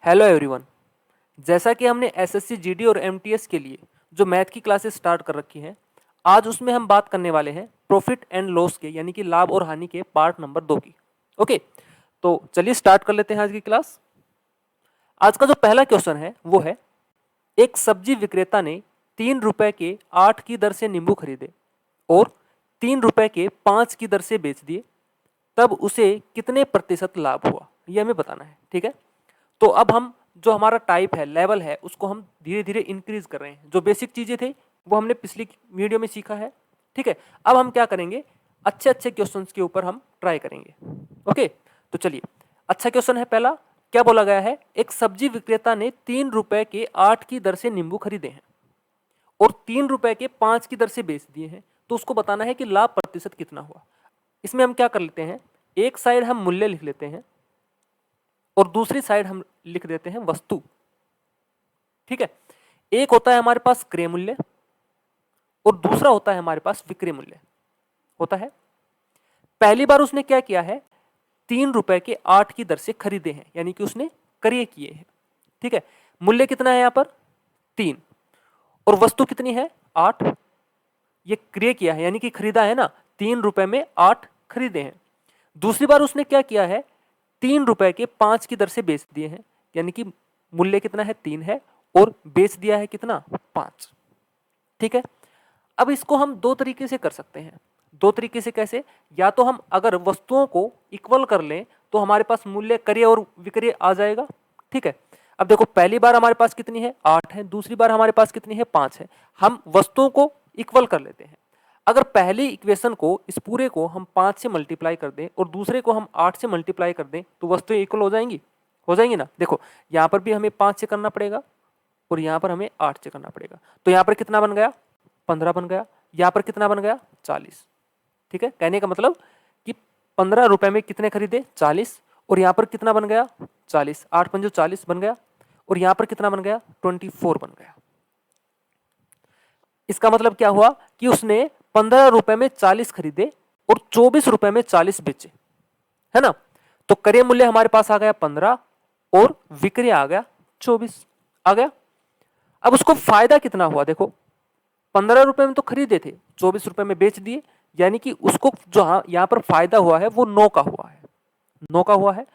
Hello everyone. जैसा कि हमने एसएससी जीडी और एमटीएस के लिए जो मैथ की क्लासेस स्टार्ट कर रखी हैं, आज उसमें हम बात करने वाले हैं प्रॉफिट एंड लॉस के यानी कि लाभ और हानि के पार्ट नंबर 2 की। ओके, तो चलिए स्टार्ट कर लेते हैं आज की क्लास। आज का जो पहला क्वेश्चन है वो है, एक सब्जी विक्रेता ने 3 रुपए के 8 की दर से नींबू खरीदे और 3 रुपए के 5 की दर से बेच दिए, तब उसे कितने प्रतिशत लाभ हुआ, ये हमें बताना है। ठीक है, तो अब हम जो हमारा टाइप है, लेवल है, उसको हम धीरे धीरे इंक्रीज कर रहे हैं। जो बेसिक चीजें थे वो हमने पिछली वीडियो में सीखा है। ठीक है, अब हम क्या करेंगे, अच्छे अच्छे क्वेश्चंस के ऊपर हम ट्राई करेंगे। ओके, तो चलिए, अच्छा क्वेश्चन है पहला। क्या बोला गया है, एक सब्जी विक्रेता ने 3 रुपए के 8 की दर से नींबू खरीदे हैं और 3 रुपए के 5 की दर से बेच दिए हैं, तो उसको बताना है कि लाभ प्रतिशत कितना हुआ। इसमें हम क्या कर लेते हैं, एक साइड हम मूल्य लिख लेते हैं और दूसरी साइड हम लिख देते हैं वस्तु। ठीक है, एक होता है हमारे पास क्रय मूल्य और दूसरा होता है हमारे पास विक्रय मूल्य होता है। पहली बार उसने क्या किया है, 3 रुपए के 8 की दर से खरीदे हैं, यानी कि उसने क्रय किए हैं। ठीक है, मूल्य कितना है यहां पर 3 और वस्तु कितनी है 8। ये क्रय किया है यानी कि खरीदा है ना, 3 रुपए में 8 खरीदे हैं। दूसरी बार उसने क्या किया है, 3 रुपए के 5 की दर से बेच दिए हैं, यानी कि मूल्य कितना है 3 है और बेच दिया है कितना 5। ठीक है, अब इसको हम दो तरीके से कर सकते हैं। दो तरीके से कैसे, या तो हम अगर वस्तुओं को इक्वल कर लें तो हमारे पास मूल्य क्रय और विक्रय आ जाएगा। ठीक है, अब देखो पहली बार हमारे पास कितनी है 8 है, दूसरी बार हमारे पास कितनी है 5 है। हम वस्तुओं को इक्वल कर लेते हैं। अगर पहली इक्वेशन को, इस पूरे को हम 5 से मल्टीप्लाई कर दें और दूसरे को हम 8 से मल्टीप्लाई कर दें तो वस्तुएं इक्वल हो जाएंगी ना। देखो यहां पर भी हमें 5 से करना पड़ेगा और यहां पर हमें 8 से करना पड़ेगा, तो यहां पर कितना बन गया 15 बन गया, यहां पर कितना बन गया 40। ठीक है, कहने का मतलब कि 15 रुपए में कितने खरीदे 40 और यहां पर कितना बन गया 40, 8 पंजो 40 बन गया और यहां पर कितना बन गया 24 बन गया। इसका मतलब क्या हुआ कि उसने 15 रुपए में 40 खरीदे और 24 रुपए में 40 बेचे, है ना। तो क्रय मूल्य हमारे पास आ गया 15 और विक्रय आ गया 24 आ गया। अब उसको फायदा कितना हुआ, देखो 15 रुपए में तो खरीदे थे, 24 रुपए में बेच दिए, यानी कि उसको जो यहां पर फायदा हुआ है वो 9 का हुआ है, 9 का हुआ है।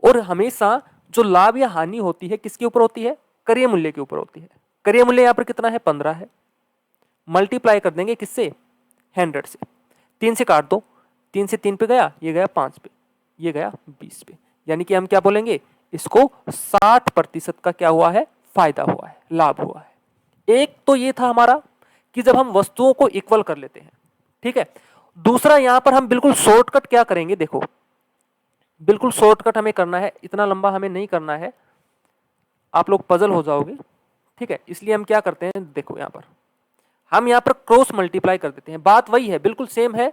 और हमेशा जो लाभ या हानि होती है किसके ऊपर होती है, क्रय मूल्य के ऊपर होती है। क्रय मूल्य यहां पर कितना है 15 है, मल्टीप्लाई कर देंगे किससे 100 से, 3 से काट दो, 3 से 3 पे गया, ये गया 5 पे, ये गया 20 पे, यानी कि हम क्या बोलेंगे, इसको 60% का क्या हुआ है, फायदा हुआ है, लाभ हुआ है। एक तो ये था हमारा कि जब हम वस्तुओं को इक्वल कर लेते हैं। ठीक है, दूसरा यहां पर हम बिल्कुल शॉर्टकट क्या करेंगे, देखो बिल्कुल शॉर्टकट हमें करना है, इतना लंबा हमें नहीं करना है, आप लोग पजल हो जाओगे। ठीक है, इसलिए हम क्या करते हैं, देखो यहां पर हम यहां पर क्रॉस मल्टीप्लाई कर देते हैं। बात वही है, बिल्कुल सेम है।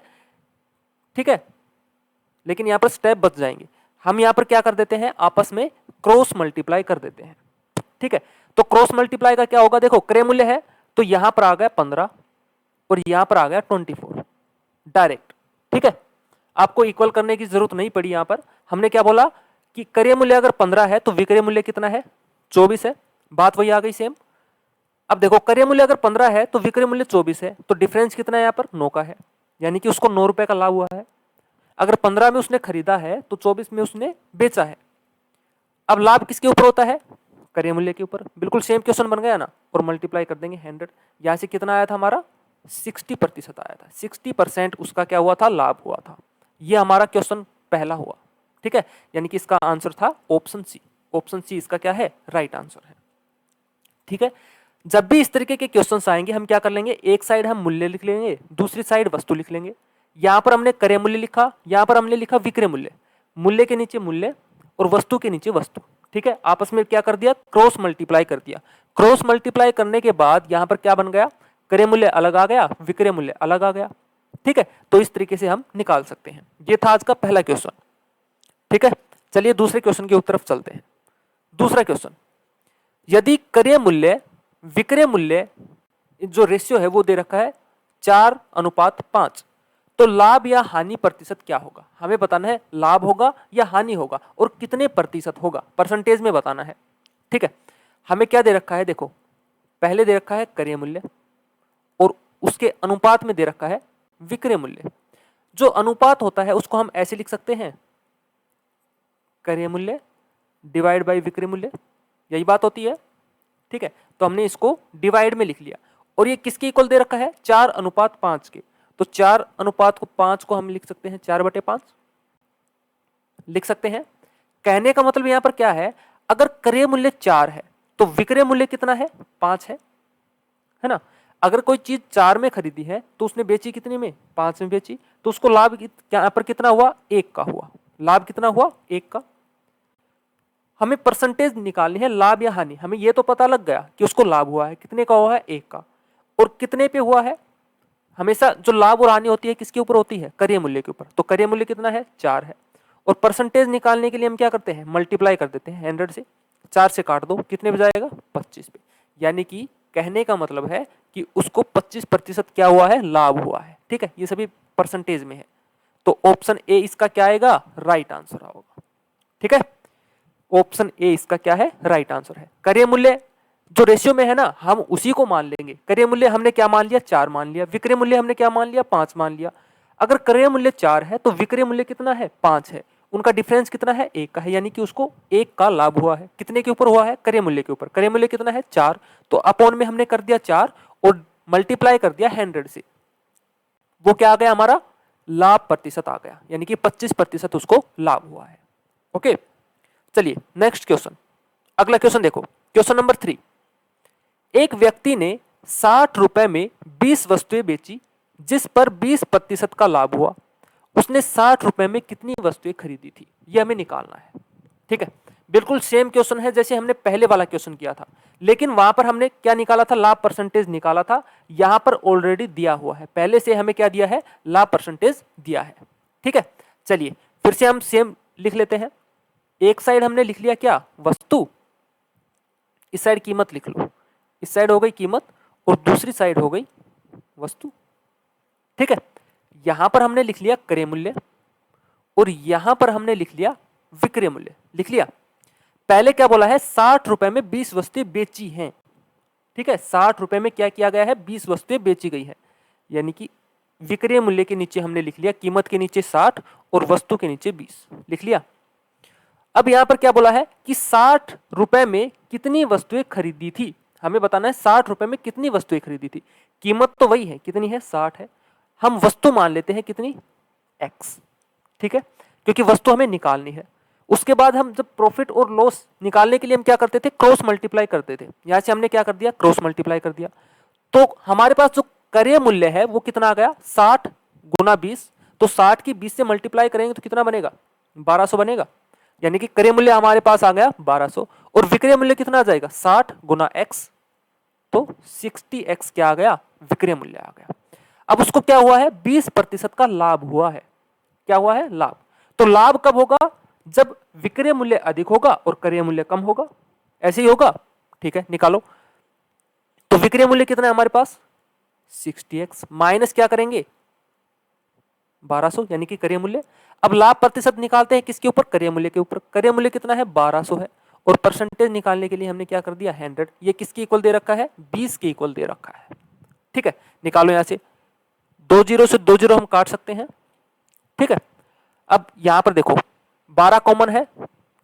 ठीक है, लेकिन यहां पर स्टेप बच जाएंगे। हम यहां पर क्या कर देते हैं, आपस में क्रॉस मल्टीप्लाई कर देते हैं। ठीक है, तो क्रॉस मल्टीप्लाई का क्या होगा, देखो क्रय मूल्य है तो यहां पर आ गया 15 और यहां पर आ गया 24 डायरेक्ट। ठीक है, आपको इक्वल करने की जरूरत नहीं पड़ी। यहां पर हमने क्या बोला कि क्रय मूल्य अगर 15 है तो विक्रय मूल्य कितना है 24 है, बात वही आ गई सेम। अब देखो क्रय मूल्य अगर 15 है तो विक्रय मूल्य 24 है, तो डिफरेंस कितना है यहाँ पर 9 का है, यानी कि उसको 9 रुपए का लाभ हुआ है। अगर 15 में उसने खरीदा है तो 24 में उसने बेचा है। अब लाभ किसके ऊपर होता है, क्रय मूल्य के ऊपर। बिल्कुल सेम क्वेश्चन बन गया ना, और मल्टीप्लाई कर देंगे 100। यहां से कितना आया था हमारा 60% आया था, 60% उसका क्या हुआ था, लाभ हुआ था। यह हमारा क्वेश्चन पहला हुआ। ठीक है, यानी कि इसका आंसर था ऑप्शन सी। ऑप्शन सी इसका क्या है, राइट आंसर है। ठीक है, जब भी इस तरीके के क्वेश्चंस आएंगे हम क्या कर लेंगे, एक साइड हम मूल्य लिख लेंगे, दूसरी साइड वस्तु लिख लेंगे। यहां पर हमने क्रय मूल्य लिखा, यहां पर हमने लिखा विक्रय मूल्य, मूल्य के नीचे मूल्य और वस्तु के नीचे वस्तु। ठीक है, आपस में क्या कर दिया, क्रॉस मल्टीप्लाई कर दिया। क्रॉस मल्टीप्लाई करने के बाद यहां पर क्या बन गया, क्रय मूल्य अलग आ गया, विक्रय मूल्य अलग आ गया। ठीक है, तो इस तरीके से हम निकाल सकते हैं। ये था आज का पहला क्वेश्चन। ठीक है, चलिए दूसरे क्वेश्चन की तरफ चलते हैं। दूसरा क्वेश्चन, यदि क्रय मूल्य विक्रय मूल्य जो रेशियो है वो दे रखा है 4:5, तो लाभ या हानि प्रतिशत क्या होगा, हमें बताना है लाभ होगा या हानि होगा और कितने प्रतिशत होगा, परसेंटेज में बताना है। ठीक है, हमें क्या दे रखा है, देखो पहले दे रखा है क्रय मूल्य और उसके अनुपात में दे रखा है विक्रय मूल्य। जो अनुपात होता है उसको हम ऐसे लिख सकते हैं, क्रय मूल्य डिवाइड बाय विक्रय मूल्य, यही बात होती है। ठीक है, तो हमने इसको डिवाइड में लिख लिया और ये किसके इक्वल दे रखा है, 4:5 के। तो 4:5 को हम लिख सकते हैं 4/5 लिख सकते हैं। कहने का मतलब यहां पर क्या है, अगर क्रय मूल्य 4 है तो विक्रय मूल्य कितना है, 5 है ना। अगर कोई चीज 4 में खरीदी है तो उसने बेची कितने में, 5 में बेची, तो उसको लाभ यहां पर कितना हुआ, 1 का हुआ। लाभ कितना हुआ, 1 का। हमें परसेंटेज निकालनी है, लाभ या हानि। हमें यह तो पता लग गया कि उसको लाभ हुआ है, कितने का हुआ है, 1 का। और कितने पे हुआ है, हमेशा जो लाभ और हानि होती है किसके ऊपर होती है, क्रय मूल्य के ऊपर। तो क्रय मूल्य कितना है, 4 है। और परसेंटेज निकालने के लिए हम क्या करते हैं, मल्टीप्लाई कर देते हैं 100 से। 4 से काट दो, कितने पे जाएगा, 25 पे। यानी कि कहने का मतलब है कि उसको 25% क्या हुआ है, लाभ हुआ है। ठीक है, ये सभी परसेंटेज में है। तो ऑप्शन ए इसका क्या आएगा, राइट आंसर होगा। ठीक है, ऑप्शन ए इसका क्या है, राइट आंसर है। क्रय मूल्य जो रेशियो में है ना, हम उसी को मान लेंगे। क्रय मूल्य हमने क्या मान लिया, 4 मान लिया। विक्रय मूल्य हमने क्या मान लिया, 5 मान लिया। अगर क्रय मूल्य 4 है तो विक्रय मूल्य कितना है, 5 है। उनका डिफरेंस कितना है, 1 का है। यानी कि उसको 1 का लाभ हुआ है। कितने के ऊपर हुआ है, क्रय मूल्य के ऊपर। क्रय मूल्य कितना है, 4। तो अपॉन में हमने कर दिया 4 और मल्टीप्लाई कर दिया 100 से। वो क्या आ गया, हमारा लाभ प्रतिशत आ गया। यानी कि 25% उसको लाभ हुआ है। ओके, चलिए नेक्स्ट क्वेश्चन, अगला क्वेश्चन देखो। क्वेश्चन नंबर 3, एक व्यक्ति ने 60 रुपए में 20 वस्तुएं बेची जिस पर 20% का लाभ हुआ। उसने 60 रुपए में कितनी वस्तुएं खरीदी थी, यह हमें निकालना है। ठीक है, बिल्कुल सेम क्वेश्चन है जैसे हमने पहले वाला क्वेश्चन किया था, लेकिन वहां पर हमने क्या निकाला था, लाभ परसेंटेज निकाला था। यहां पर ऑलरेडी दिया हुआ है, पहले से हमें क्या दिया है, लाभ परसेंटेज दिया है। ठीक है, चलिए फिर से हम सेम लिख लेते हैं। एक साइड हमने लिख लिया क्या, वस्तु, इस साइड कीमत लिख लो। इस साइड हो गई कीमत और दूसरी साइड हो गई वस्तु। ठीक है, यहां पर हमने लिख लिया क्रय मूल्य और यहां पर हमने लिख लिया विक्रय मूल्य। लिख लिया। पहले क्या बोला है, 60 रुपए में 20 वस्तुएं बेची हैं। ठीक है, 60 रुपए में क्या किया गया है, 20 वस्तुएं बेची गई है। यानी कि विक्रय मूल्य के नीचे हमने लिख लिया, कीमत के नीचे 60 और वस्तु के नीचे 20 लिख लिया। अब यहां पर क्या बोला है कि 60 रुपए में कितनी वस्तुएं खरीदी थी, हमें बताना है 60 रुपए में कितनी वस्तुएं खरीदी थी। कीमत तो वही है, कितनी है, 60 है। हम वस्तु मान लेते हैं कितनी, x। ठीक है, क्योंकि वस्तु हमें निकालनी है। उसके बाद हम जब प्रॉफिट और लॉस निकालने के लिए हम क्या करते थे, क्रॉस मल्टीप्लाई करते थे। यहां से हमने क्या कर दिया, क्रॉस मल्टीप्लाई कर दिया। तो हमारे पास जो क्रय मूल्य है वो कितना आ गया, 60 गुना 20। तो 60 की 20 से मल्टीप्लाई करेंगे तो कितना बनेगा, 1200 बनेगा। यानी कि क्रय मूल्य हमारे पास आ गया 1200 और विक्रय मूल्य कितना आ जाएगा, 60 गुना x। तो 60x क्या आ गया, विक्रय मूल्य आ गया। अब उसको क्या हुआ है, 20% का लाभ हुआ है। क्या हुआ है, लाभ। तो लाभ कब होगा, जब विक्रय मूल्य अधिक होगा और क्रय मूल्य कम होगा। ऐसे ही होगा। ठीक है, निकालो। तो विक्रय मूल्य कितना है हमारे पास, 60x माइनस क्या करेंगे, 1200 यानी कि क्रय मूल्य। अब लाभ प्रतिशत निकालते हैं किसके ऊपर, क्रय मूल्य के ऊपर। क्रय मूल्य कितना है, 1200 है। और परसेंटेज निकालने के लिए हमने क्या कर दिया, 100। ये किसके इक्वल दे रखा है, 20 के इक्वल दे रखा है। ठीक है, निकालो यहां से। 2 जीरो से 2 जीरो हम काट सकते हैं। ठीक है, अब यहां पर देखो 12 कॉमन है।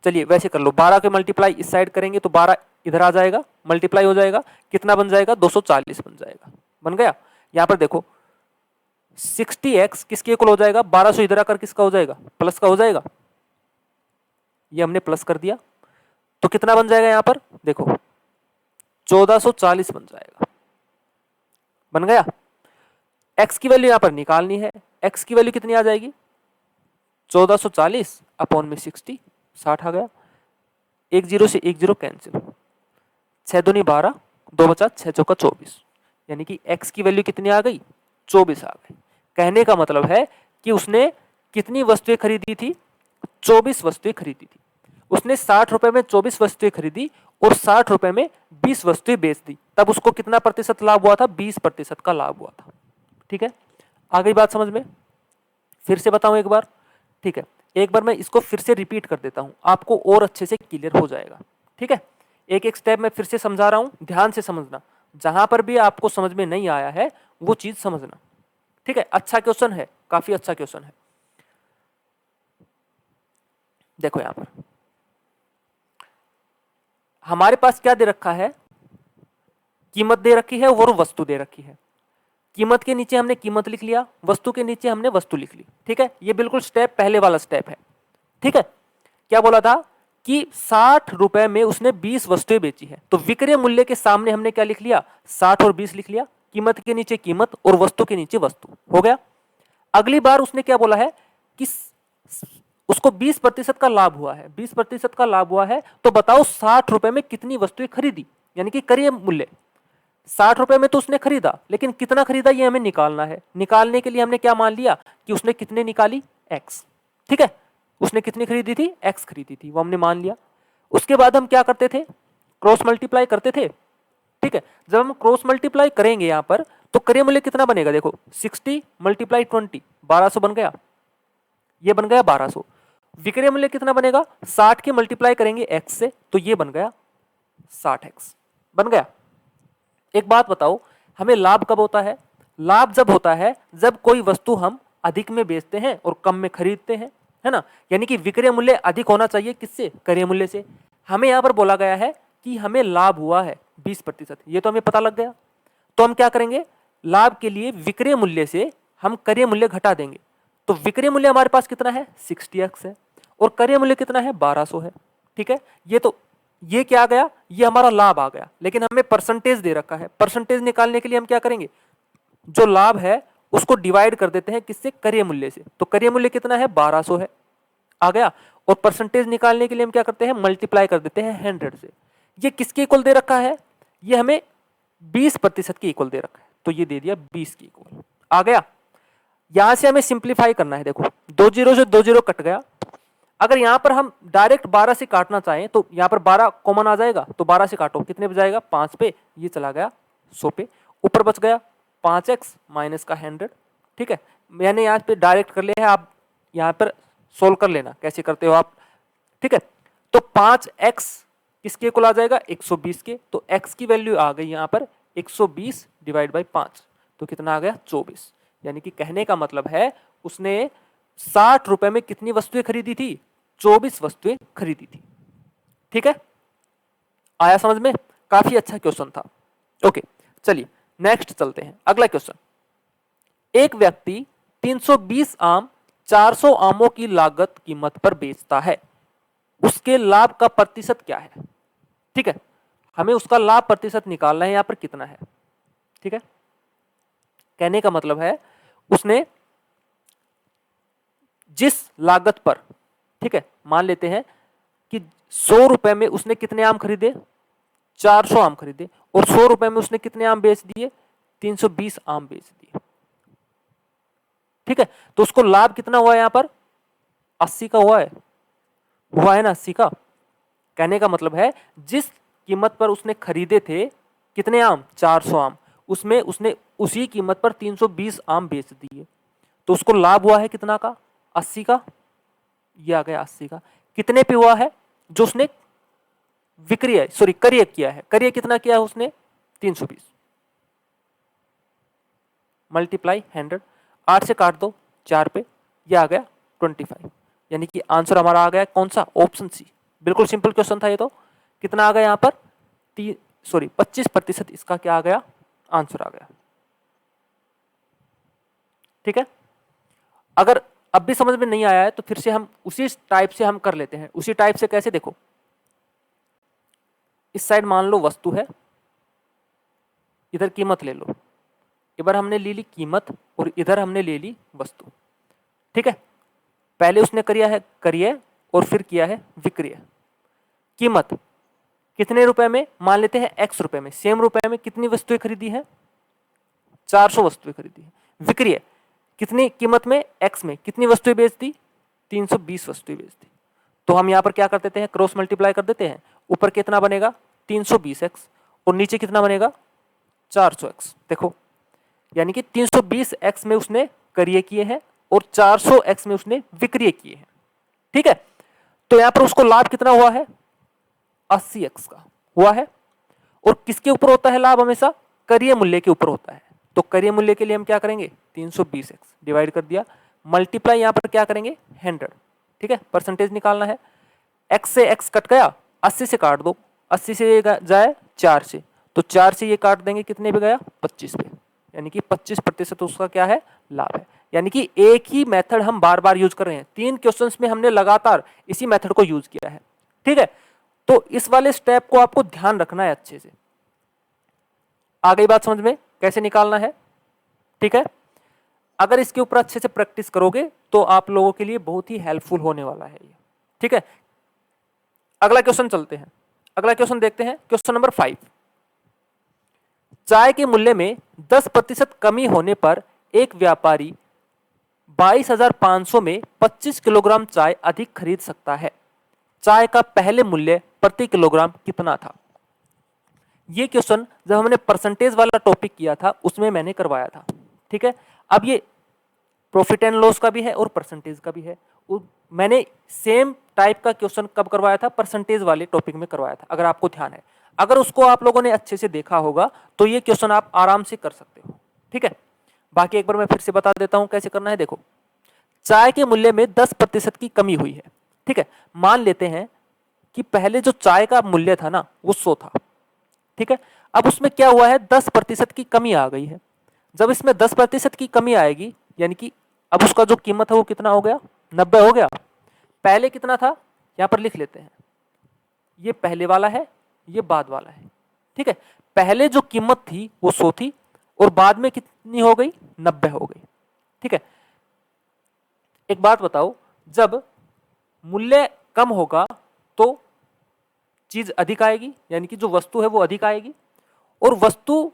चलिए वैसे कर लो, 12 के मल्टीप्लाई इस साइड करेंगे तो 12 इधर आ जाएगा, मल्टीप्लाई हो जाएगा। कितना बन जाएगा, 240 बन जाएगा। बन गया। यहां पर देखो 60x किसके इक्वल हो जाएगा, 1200 इधर आकर किसका हो जाएगा, प्लस का हो जाएगा। ये हमने प्लस कर दिया तो कितना बन जाएगा, यहां पर देखो 1440 बन जाएगा। बन गया। x की वैल्यू यहां पर निकालनी है। x की वैल्यू कितनी आ जाएगी, 1440 अपॉन में 60, 60 आ गया। 1 जीरो से 1 जीरो कैंसिल, 6 दूनी 12, 2 बचा 6 चौका 24। यानी कि x की वैल्यू कितनी आ गई, 24 आ गई। कहने का मतलब है कि उसने कितनी वस्तुएं खरीदी थी, 24 वस्तुएं खरीदी थी। उसने 60 रुपए में 24 वस्तुएं खरीदी और 60 रुपए में 20 वस्तुएं बेच दी। तब उसको कितना प्रतिशत लाभ हुआ था, 20% का लाभ हुआ था। ठीक है, आ गई बात समझ में। फिर से बताऊं एक बार। ठीक है, एक बार मैं इसको फिर से रिपीट कर देता हूं, आपको और अच्छे से क्लियर हो जाएगा। ठीक है, एक एक स्टेप मैं फिर से समझा रहा हूं, ध्यान से समझना, जहां पर भी आपको समझ में नहीं आया है वो चीज समझना, ठीक है। अच्छा क्वेश्चन है, काफी अच्छा क्वेश्चन है। देखो यहां पर हमारे पास क्या दे रखा है, कीमत दे रखी है और वस्तु दे रखी है। कीमत के नीचे हमने कीमत लिख लिया, वस्तु के नीचे हमने वस्तु लिख ली, ठीक है। ये बिल्कुल स्टेप पहले वाला स्टेप है, ठीक है। क्या बोला था कि 60 रुपए में उसने 20 वस्तुएं बेची है, तो विक्रय मूल्य के सामने हमने क्या लिख लिया, 60 और 20 लिख लिया, कीमत के नीचे कीमत और वस्तु के नीचे वस्तु, हो गया। अगली बार उसने क्या बोला है कि उसको 20% का लाभ हुआ है, 20% का लाभ हुआ है, तो बताओ 60 रुपए में कितनी वस्तुएं खरीदी, यानी कि क्रय मूल्य 60 रुपए में तो उसने खरीदा, लेकिन कितना खरीदा ये हमें निकालना है। निकालने के लिए हमने क्या मान लिया कि उसने कितने निकाली, एक्स, ठीक है। उसने कितनी खरीदी थी, एक्स खरीदी थी, वो हमने मान लिया। उसके बाद हम क्या करते थे, क्रॉस मल्टीप्लाई करते थे, ठीक है। जब हम क्रॉस मल्टीप्लाई करेंगे यहां पर तो क्रय मूल्य कितना बनेगा, देखो 60 मल्टीप्लाई 20 1200 बन गया, ये बन गया 1200। विक्रय मूल्य कितना बनेगा, 60 के मल्टीप्लाई करेंगे एक्स से तो ये बन गया 60x, बन गया। एक बात बताओ, हमें लाभ कब होता है, लाभ जब होता है जब कोई वस्तु हम अधिक में बेचते हैं और कम में खरीदते हैं, है ना। यानी कि विक्रय मूल्य अधिक होना चाहिए किससे, क्रय मूल्य से। हमें यहां पर बोला गया है कि हमें लाभ हुआ है 20%, ये तो हमें पता लग गया। तो हम क्या करेंगे, लाभ के लिए विक्रय मूल्य से हम क्रय मूल्य घटा देंगे। तो विक्रय मूल्य हमारे पास कितना है, 60x है, और क्रय मूल्य कितना है, 1200 है, ठीक है। ये क्या आ गया, ये हमारा लाभ आ गया, लेकिन हमें परसेंटेज दे रखा है। परसेंटेज निकालने के लिए हम क्या करेंगे, जो लाभ है उसको डिवाइड कर देते हैं किससे, क्रय मूल्य से। तो क्रय मूल्य कितना है, 1200 है, आ गया। और परसेंटेज निकालने के लिए हम क्या करते हैं, मल्टीप्लाई कर देते हैं 100 से। ये किसके इक्वल दे रखा है, ये हमें 20% के इक्वल दे रखा है, तो ये दे दिया 20 के इक्वल, आ गया। यहां से हमें सिंप्लीफाई करना है, देखो 2 जीरो से 2 जीरो कट गया। अगर यहां पर हम डायरेक्ट 12 से काटना चाहें तो यहां पर 12 कॉमन आ जाएगा, तो 12 से काटो, कितने पे जाएगा, 5 पे, ये चला गया 100 पे, ऊपर बच गया 5x माइनस का 100, ठीक है। मैंने यहाँ पे डायरेक्ट कर लिया है, आप यहाँ पर सोल्व कर लेना कैसे करते हो आप, ठीक है। तो 5x किसके इक्वल आ जाएगा, 120 के, तो x की वैल्यू आ गई यहाँ पर 120 डिवाइड बाई 5, तो कितना आ गया, 24। यानी कि कहने का मतलब है उसने 60 रुपए में कितनी वस्तुएं खरीदी थी, 24 वस्तुएं खरीदी थी, ठीक है। आया समझ में, काफी अच्छा क्वेश्चन था। ओके, चलिए नेक्स्ट चलते हैं, अगला क्वेश्चन। एक व्यक्ति 320 आम 400 आमों की लागत कीमत पर बेचता है, उसके लाभ का प्रतिशत क्या है, ठीक है। हमें उसका लाभ प्रतिशत निकालना है, यहां पर कितना है, ठीक है। कहने का मतलब है उसने जिस लागत पर, ठीक है, मान लेते हैं कि 100 रुपए में उसने कितने आम खरीदे, 400 आम खरीदे, और 100 रुपए में उसने कितने आम बेच दिए, 320 आम बेच दिए, ठीक है। तो उसको लाभ कितना हुआ, यहां पर 80 का हुआ है ना, 80 का। कहने का मतलब है जिस कीमत पर उसने खरीदे थे कितने आम, 400 आम, उसमें उसने उसी कीमत पर 320 आम बेच दिए, तो उसको लाभ हुआ है कितना का, 80 का, ये आ गया 80 का। कितने पे हुआ है, जो उसने विक्रय क्रय किया है, क्रय कितना किया है उसने, 320 मल्टीप्लाई 100, 8 से काट दो 4 पे, ये आ गया 25। यानी कि आंसर हमारा आ गया कौन सा, ऑप्शन सी। बिल्कुल सिंपल क्वेश्चन था ये तो। कितना आ गया यहाँ पर, 25% इसका क्या आ गया, आंसर आ गया, ठीक है। अगर अब भी समझ में नहीं आया है तो फिर से हम उसी टाइप से हम कर लेते हैं। उसी टाइप से कैसे, देखो इस साइड मान लो वस्तु है, इधर कीमत ले लो, इधर हमने ले ली कीमत और इधर हमने ले ली वस्तु, ठीक है। पहले उसने किया है क्रय और फिर किया है विक्रय। कीमत कितने रुपए में, मान लेते हैं x रुपए में, सेम रुपए में कितनी वस्तुएं खरीदी है, 400 वस्तुएं खरीदी है। विक्रय कितनी कीमत में, x में कितनी वस्तुएं बेच दी, 320 वस्तुएं बेच दी। तो हम यहाँ पर क्या कर देते हैं, क्रॉस मल्टीप्लाई कर देते हैं। ऊपर कितना बनेगा 320x और नीचे कितना बनेगा 400x। देखो यानी कि 320x में उसने क्रय किए हैं और 400x में उसने विक्रय किए हैं, ठीक है। तो यहां पर उसको लाभ कितना हुआ है 80x का, हुआ है। और किसके ऊपर होता है लाभ? हमेशा करिय मूल्य के ऊपर होता है। तो करिय मूल्य के लिए हम क्या करेंगे? 320x डिवाइड कर दिया, मल्टीप्लाई यहां पर क्या करेंगे? 100। ठीक है, परसेंटेज निकालना है। x से x कट गया, 80 से काट दो, 80 से जाए 4 से, तो 4 से ये काट देंगे, कितने पे गया? 25 पे, यानी कि 25% उसका क्या है? लाभ है। यानी कि एक ही मेथड हम बार बार यूज कर रहे हैं, 3 क्वेश्चंस में हमने लगातार इसी मेथड को यूज किया है। ठीक है, तो इस वाले स्टेप को आपको ध्यान रखना है अच्छे से। आ गई बात समझ में कैसे निकालना है? ठीक है, अगर इसके ऊपर अच्छे से प्रैक्टिस करोगे तो आप लोगों के लिए बहुत ही हेल्पफुल होने वाला है ये। ठीक है, अगला क्वेश्चन चलते हैं। अगला क्वेश्चन देखते हैं, क्वेश्चन नंबर 5। चाय के मूल्य में 10% कमी होने पर एक व्यापारी 22,500 में 25 किलोग्राम चाय अधिक खरीद सकता है। चाय का पहले मूल्य प्रति किलोग्राम कितना था? ये क्वेश्चन जब हमने परसेंटेज वाला टॉपिक किया था उसमें मैंने करवाया था। ठीक है, अब ये प्रॉफिट एंड लॉस का भी है और परसेंटेज का भी है। मैंने सेम टाइप का क्वेश्चन कब करवाया था? परसेंटेज वाले टॉपिक में करवाया था, अगर आपको ध्यान है। अगर उसको आप लोगों ने अच्छे से देखा होगा तो ये क्वेश्चन आप आराम से कर सकते हो। ठीक है, बाकी एक बार मैं फिर से बता देता हूं कैसे करना है। देखो, चाय के मूल्य में 10% की कमी हुई है। ठीक है, मान लेते हैं कि पहले जो चाय का मूल्य था ना वो 100 था। ठीक है, अब उसमें क्या हुआ है? 10% की कमी आ गई है। जब इसमें 10% की कमी आएगी, यानी कि अब उसका जो कीमत है वो कितना हो गया? 90 हो गया। पहले कितना था? यहां पर लिख लेते हैं, ये पहले वाला है, ये बाद वाला है। ठीक है, पहले जो कीमत थी वो 100 थी और बाद में कितनी हो गई? 90 हो गई। ठीक है, एक बात बताओ, जब मूल्य कम होगा तो चीज अधिक आएगी, यानी कि जो वस्तु है वो अधिक आएगी। और वस्तु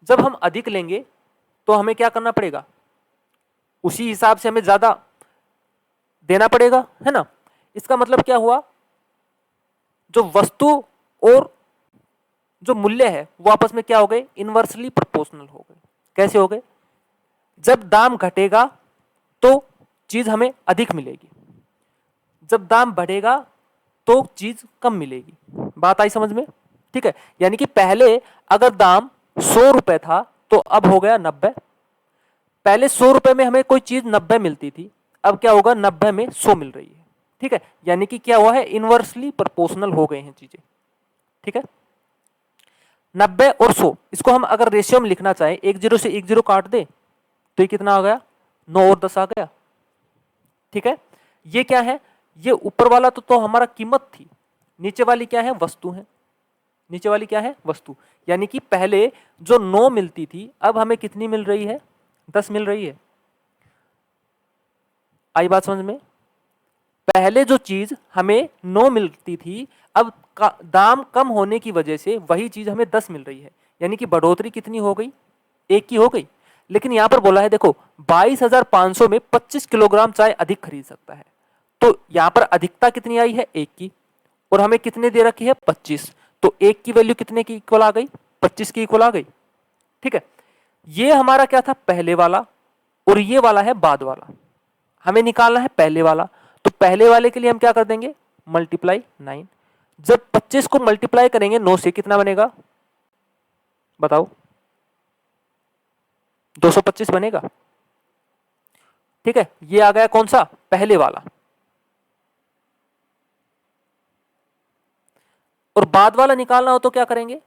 जब हम अधिक लेंगे तो हमें क्या करना पड़ेगा? उसी हिसाब से हमें ज्यादा देना पड़ेगा, है ना। इसका मतलब क्या हुआ? जो वस्तु और जो मूल्य है वो आपस में क्या हो गए? इनवर्सली प्रोपोर्शनल हो गए। कैसे हो गए? जब दाम घटेगा तो चीज हमें अधिक मिलेगी, जब दाम बढ़ेगा तो चीज कम मिलेगी। बात आई समझ में? ठीक है, यानी कि पहले अगर दाम 100 रुपए था तो अब हो गया 90। पहले 100 रुपए में हमें कोई चीज 90 मिलती थी, अब क्या होगा? 90 में 100 मिल रही है। ठीक है, यानी कि क्या हुआ है? इनवर्सली प्रोपोर्शनल हो गए हैं चीजें। ठीक है, 90 और 100, इसको हम अगर रेशियो में लिखना चाहें, 10 से 10 काट दे तो ये कितना आ गया? 9 और 10 आ गया। ठीक है, ये क्या है? ये ऊपर वाला तो हमारा कीमत थी, नीचे वाली क्या है? वस्तु है। नीचे वाली क्या है? वस्तु। यानी कि पहले जो 9 मिलती थी अब हमें कितनी मिल रही है? 10 मिल रही है। आई बात समझ में? पहले जो चीज हमें 9 मिलती थी अब दाम कम होने की वजह से वही चीज हमें 10 मिल रही है, यानी कि बढ़ोतरी कितनी हो गई? 1 की हो गई। लेकिन यहां पर बोला है, देखो 22,500 में 25 किलोग्राम चाय अधिक खरीद सकता है, तो यहां पर अधिकता कितनी आई है? 1 की, और हमें कितने दे रखी है? 25। तो 1 की वैल्यू कितने की इक्वल आ गई? 25 की इक्वल आ गई। ठीक है, ये हमारा क्या था? पहले वाला, और ये वाला है बाद वाला। हमें निकालना है पहले वाला, तो पहले वाले के लिए हम क्या कर देंगे? मल्टीप्लाई 9। जब 25 को मल्टीप्लाई करेंगे 9 से, कितना बनेगा? बताओ, 225 बनेगा। ठीक है, ये आ गया कौन सा? पहले वाला। और बाद वाला निकालना हो तो क्या करेंगे?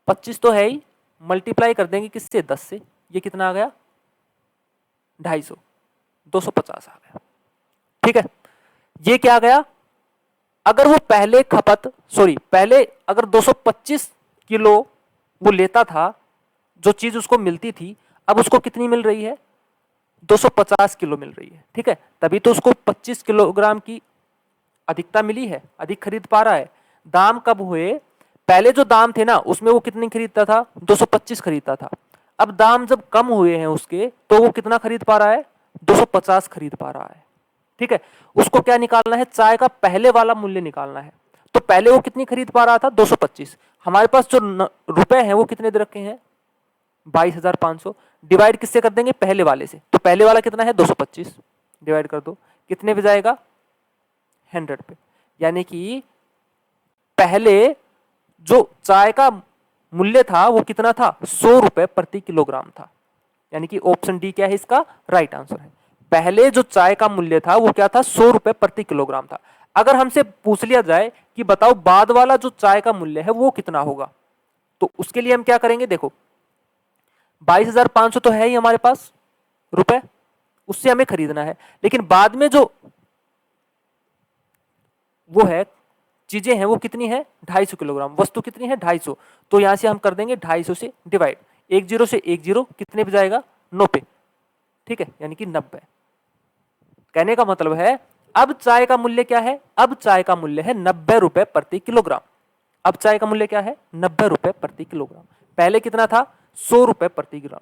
25 तो है ही, मल्टीप्लाई कर देंगे किससे? 10 से। ये कितना आ गया? 250, 250 आ गया। ठीक है, ये क्या आ गया? अगर वो पहले अगर 225 किलो वो लेता था, जो चीज उसको मिलती थी, अब उसको कितनी मिल रही है? 250 किलो मिल रही है। ठीक है, तभी तो उसको 25 किलोग्राम की अधिकता मिली है, अधिक खरीद पा रहा है। दाम कब हुए? पहले जो दाम थे ना उसमें वो कितनी खरीदता था? 225 खरीदता था। अब दाम जब कम हुए हैं उसके, तो वो कितना खरीद पा रहा है? 250 खरीद पा रहा है। ठीक है, उसको क्या निकालना है? चाय का पहले वाला मूल्य निकालना है। तो पहले वो कितनी खरीद पा रहा था? 225। हमारे पास जो रुपए हैं वो कितने दे रखे हैं? 22,500। डिवाइड किससे कर देंगे? पहले वाले से। तो पहले वाला कितना है? 225। डिवाइड कर दो, कितने पे जाएगा? 100 पे। यानी कि पहले जो चाय का मूल्य था वो कितना था, 100 रुपए प्रति किलोग्राम था। यानी कि ऑप्शन डी क्या है इसका राइट आंसर है। पहले जो चाय का मूल्य था वो क्या था, 100 रुपए प्रति किलोग्राम था। अगर हमसे पूछ लिया जाए कि बताओ बाद वाला जो चाय का मूल्य है वो कितना होगा, तो उसके लिए हम क्या करेंगे, देखो 22,500 तो है ही हमारे पास रुपए, उससे हमें खरीदना है। लेकिन बाद में जो वो है चीजें हैं वो कितनी है, 250 किलोग्राम, वस्तु कितनी है 250। तो यहां से हम कर देंगे 250 से डिवाइड, एक जीरो से एक जीरो कितने पे जाएगा, 9 पे, ठीक है, यानी कि 90। कहने का मतलब है अब चाय का मूल्य क्या है, अब चाय का मूल्य है 90 रुपए प्रति किलोग्राम। अब चाय का मूल्य क्या है, 90 रुपए प्रति किलोग्राम। पहले कितना था, 100 रुपए प्रति ग्राम।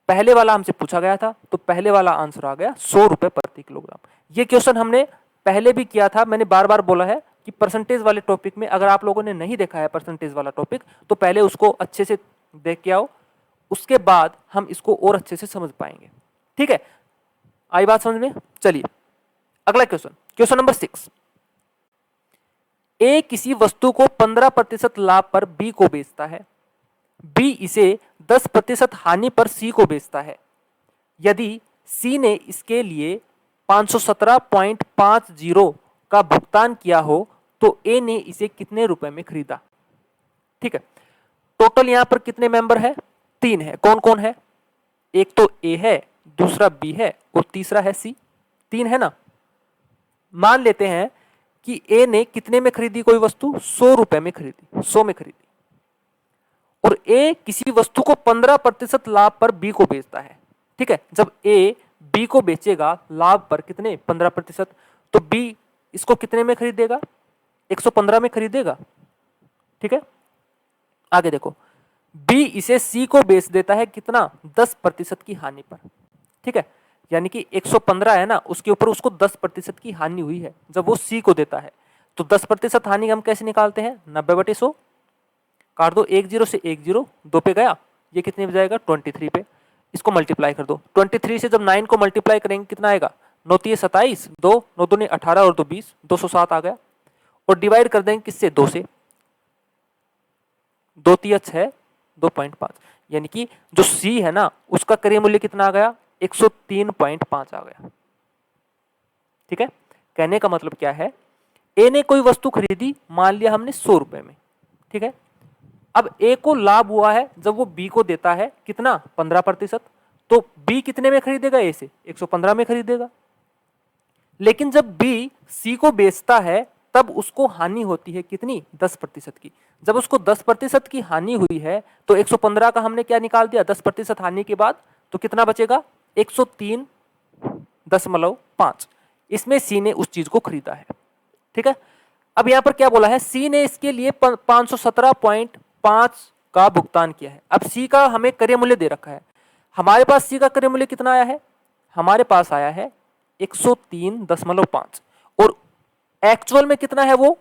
पहले वाला हमसे पूछा गया था तो पहले वाला आंसर आ गया 100 रुपए प्रति किलोग्राम। ये क्वेश्चन हमने पहले भी किया था, मैंने बार बार बोला है कि परसेंटेज वाले टॉपिक में अगर आप लोगों ने नहीं देखा है परसेंटेज वाला टॉपिक, तो पहले उसको अच्छे से देख के आओ, उसके बाद हम इसको और अच्छे से समझ पाएंगे। ठीक है, आई बात समझ में। चलिए अगला क्वेश्चन, क्वेश्चन नंबर 6। ए किसी वस्तु को 15% लाभ पर बी को बेचता है, बी इसे 10% हानि पर सी को बेचता है। यदि सी ने इसके लिए 517.50 का भुगतान किया हो तो ए ने इसे कितने रुपए में खरीदा। ठीक है, टोटल यहां पर कितने मेंबर है, 3 है। कौन कौन है, एक तो ए है, दूसरा बी है और तीसरा है सी। 3 है ना। मान लेते हैं कि ए ने कितने में खरीदी कोई वस्तु, 100 रुपए में खरीदी, 100 में खरीदी, और ए किसी वस्तु को 15% लाभ पर बी को बेचता है। ठीक है, जब ए बी को बेचेगा लाभ पर कितने, 15%, तो बी इसको कितने में खरीदेगा, 115 में खरीदेगा। ठीक है, आगे देखो, बी इसे सी को बेच देता है कितना, 10% की हानि पर। ठीक है, यानी कि 115 है ना, उसके ऊपर उसको 10% की हानि हुई है जब वो सी को देता है। तो 10% हानि हम कैसे निकालते हैं, 90/100 काट दो, एक जीरो से एक जीरो, 2 पे गया, ये कितने पे जाएगा, 23 पे। इसको मल्टीप्लाई कर दो, 23 से जब 9 को मल्टीप्लाई करेंगे कितना आएगा, 9 3 27, 2 9 2 18 और 2 20, 207 आ गया। और डिवाइड कर देंगे किससे, 2 से, 2 3 6, 2.5, यानी कि जो सी है ना उसका क्रय मूल्य कितना आ गया, 103.5 आ गया। ठीक है, कहने का मतलब क्या है, ए ने कोई वस्तु खरीदी, मान लिया हमने 100 रुपए में। ठीक है, अब ए को लाभ हुआ है जब वो बी को देता है कितना, 15%, तो बी कितने में खरीदेगा, ए से 115 में खरीदेगा। लेकिन जब बी सी को बेचता है तब उसको हानि होती है कितनी, 10% की। जब उसको 10% की हानि हुई है तो 115 का हमने क्या निकाल दिया, 10% हानि के बाद, तो कितना बचेगा, 103.5। इसमें सी ने उस चीज को खरीदा है। ठीक है, अब यहां पर क्या बोला है, सी ने इसके लिए 517.5 का भुगतान किया है। अब सी का हमें क्रय मूल्य दे रखा है, हमारे पास सी का क्रय मूल्य कितना आया है, हमारे पास आया है 103.5 और एक्चुअल में कितना है वो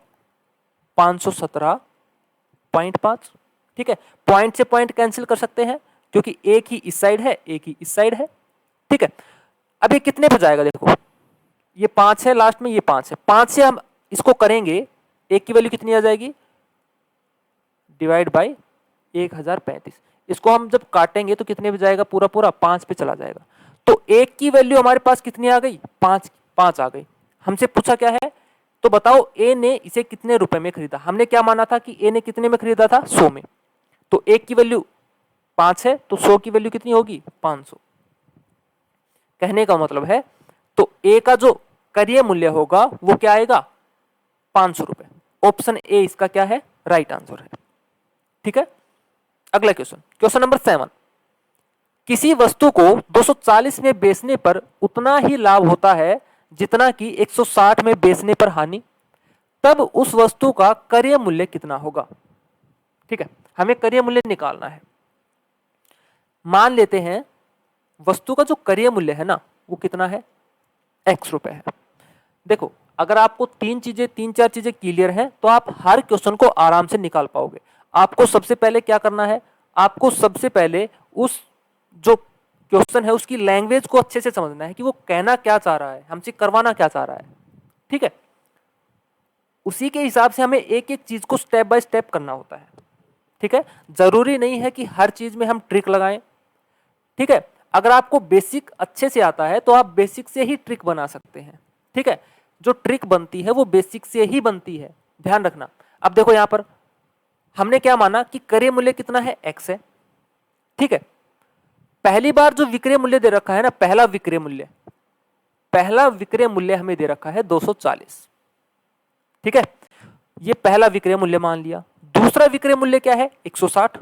517.5। ठीक है, पॉइंट से पॉइंट कैंसिल कर सकते हैं क्योंकि एक ही इस साइड है, एक ही इस साइड है। ठीक है, अब ये कितने पे जाएगा, देखो ये 5 है लास्ट में, ये 5 है, 5 से हम इसको करेंगे, एक की वैल्यू कितनी आ जाएगी, डिवाइड बाई 1035। इसको हम जब काटेंगे तो कितने पे जाएगा, पूरा पूरा 5 पे चला जाएगा। तो एक की वैल्यू हमारे पास कितनी आ गई, 5 आ गई। हमसे पूछा क्या है, तो बताओ ए ने इसे कितने रुपए में खरीदा। हमने क्या माना था कि ए ने कितने में खरीदा था, 100 में। तो एक की वैल्यू 5 है तो 100 की वैल्यू कितनी होगी, 500। कहने का मतलब है तो ए का जो क्रय मूल्य होगा वो क्या आएगा, 500 रुपए। ऑप्शन ए इसका क्या है, राइट आंसर है। ठीक है, अगला क्वेश्चन, क्वेश्चन नंबर 7। किसी वस्तु को 240 में बेचने पर उतना ही लाभ होता है जितना कि 160 में बेचने पर हानि, तब उस वस्तु का क्रय मूल्य कितना होगा। ठीक है, हमें क्रय मूल्य निकालना है। मान लेते हैं वस्तु का जो क्रय मूल्य है ना वो कितना है, x रुपए है। देखो अगर आपको तीन चार चीजें क्लियर हैं तो आप हर क्वेश्चन को आराम से निकाल पाओगे। आपको सबसे पहले क्या करना है, आपको सबसे पहले उस जो क्वेश्चन है उसकी लैंग्वेज को अच्छे से समझना है कि वो कहना क्या चाह रहा है, हमसे करवाना क्या चाह रहा है। ठीक है, उसी के हिसाब से हमें एक एक चीज को स्टेप बाय स्टेप करना होता है। ठीक है, जरूरी नहीं है कि हर चीज में हम ट्रिक लगाएं। ठीक है, अगर आपको बेसिक अच्छे से आता है तो आप बेसिक से ही ट्रिक बना सकते हैं। ठीक है, जो ट्रिक बनती है वो बेसिक से ही बनती है, ध्यान रखना। अब देखो यहां पर हमने क्या माना कि क्रय मूल्य कितना है, x है। ठीक है, पहली बार जो विक्रय मूल्य दे रखा है ना, पहला विक्रय मूल्य हमें दे रखा है 240। ठीक है, ये पहला विक्रय मूल्य मान लिया। दूसरा विक्रय मूल्य क्या है, 160।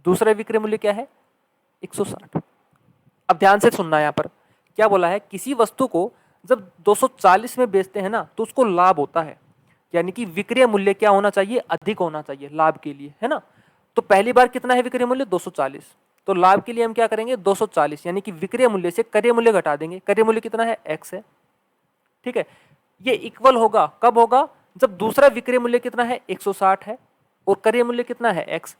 दूसरा विक्रय मूल्य क्या है, 160। अब ध्यान से सुनना, यहां पर क्या बोला है, किसी वस्तु को जब 240 में बेचते हैं ना तो उसको लाभ होता है, यानी कि विक्रय मूल्य क्या होना चाहिए, अधिक होना चाहिए लाभ के लिए, है ना। तो पहली बार कितना है विक्रय मूल्य, 240। तो लाभ के लिए हम क्या करेंगे, 240, यानी कि विक्रय मूल्य से क्रय मूल्य घटा देंगे। क्रय मूल्य कितना है, x है। ठीक है, ये इक्वल होगा, कब होगा, जब दूसरा विक्रय मूल्य कितना है, 160 है, और क्रय मूल्य कितना है, x।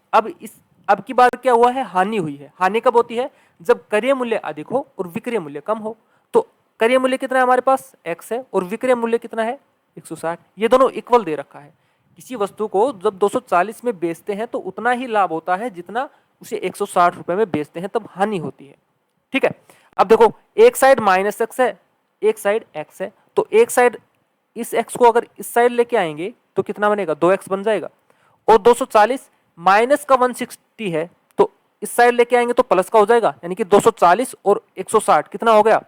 अब की बार क्या हुआ है, हानि हुई है। हानि कब होती है, जब क्रय मूल्य अधिक हो और विक्रय मूल्य कम हो। तो क्रय मूल्य कितना है हमारे पास, x है, और विक्रय मूल्य कितना है, 160। ये दोनों इक्वल दे रखा है। किसी वस्तु को जब 240 में बेचते हैं तो उतना ही लाभ होता है जितना उसे 160 रुपए में बेचते हैं, तब हानि होती है। ठीक है, अब देखो एक साइड -x है, एक साइड x है, तो एक साइड इस x को अगर इस साइड लेके आएंगे तो कितना बनेगा, 2x बन जाएगा। और 240 माइनस का 160 है, तो इस साइड लेके आएंगे तो प्लस का हो जाएगा, यानी कि 240 और 160 कितना हो गया,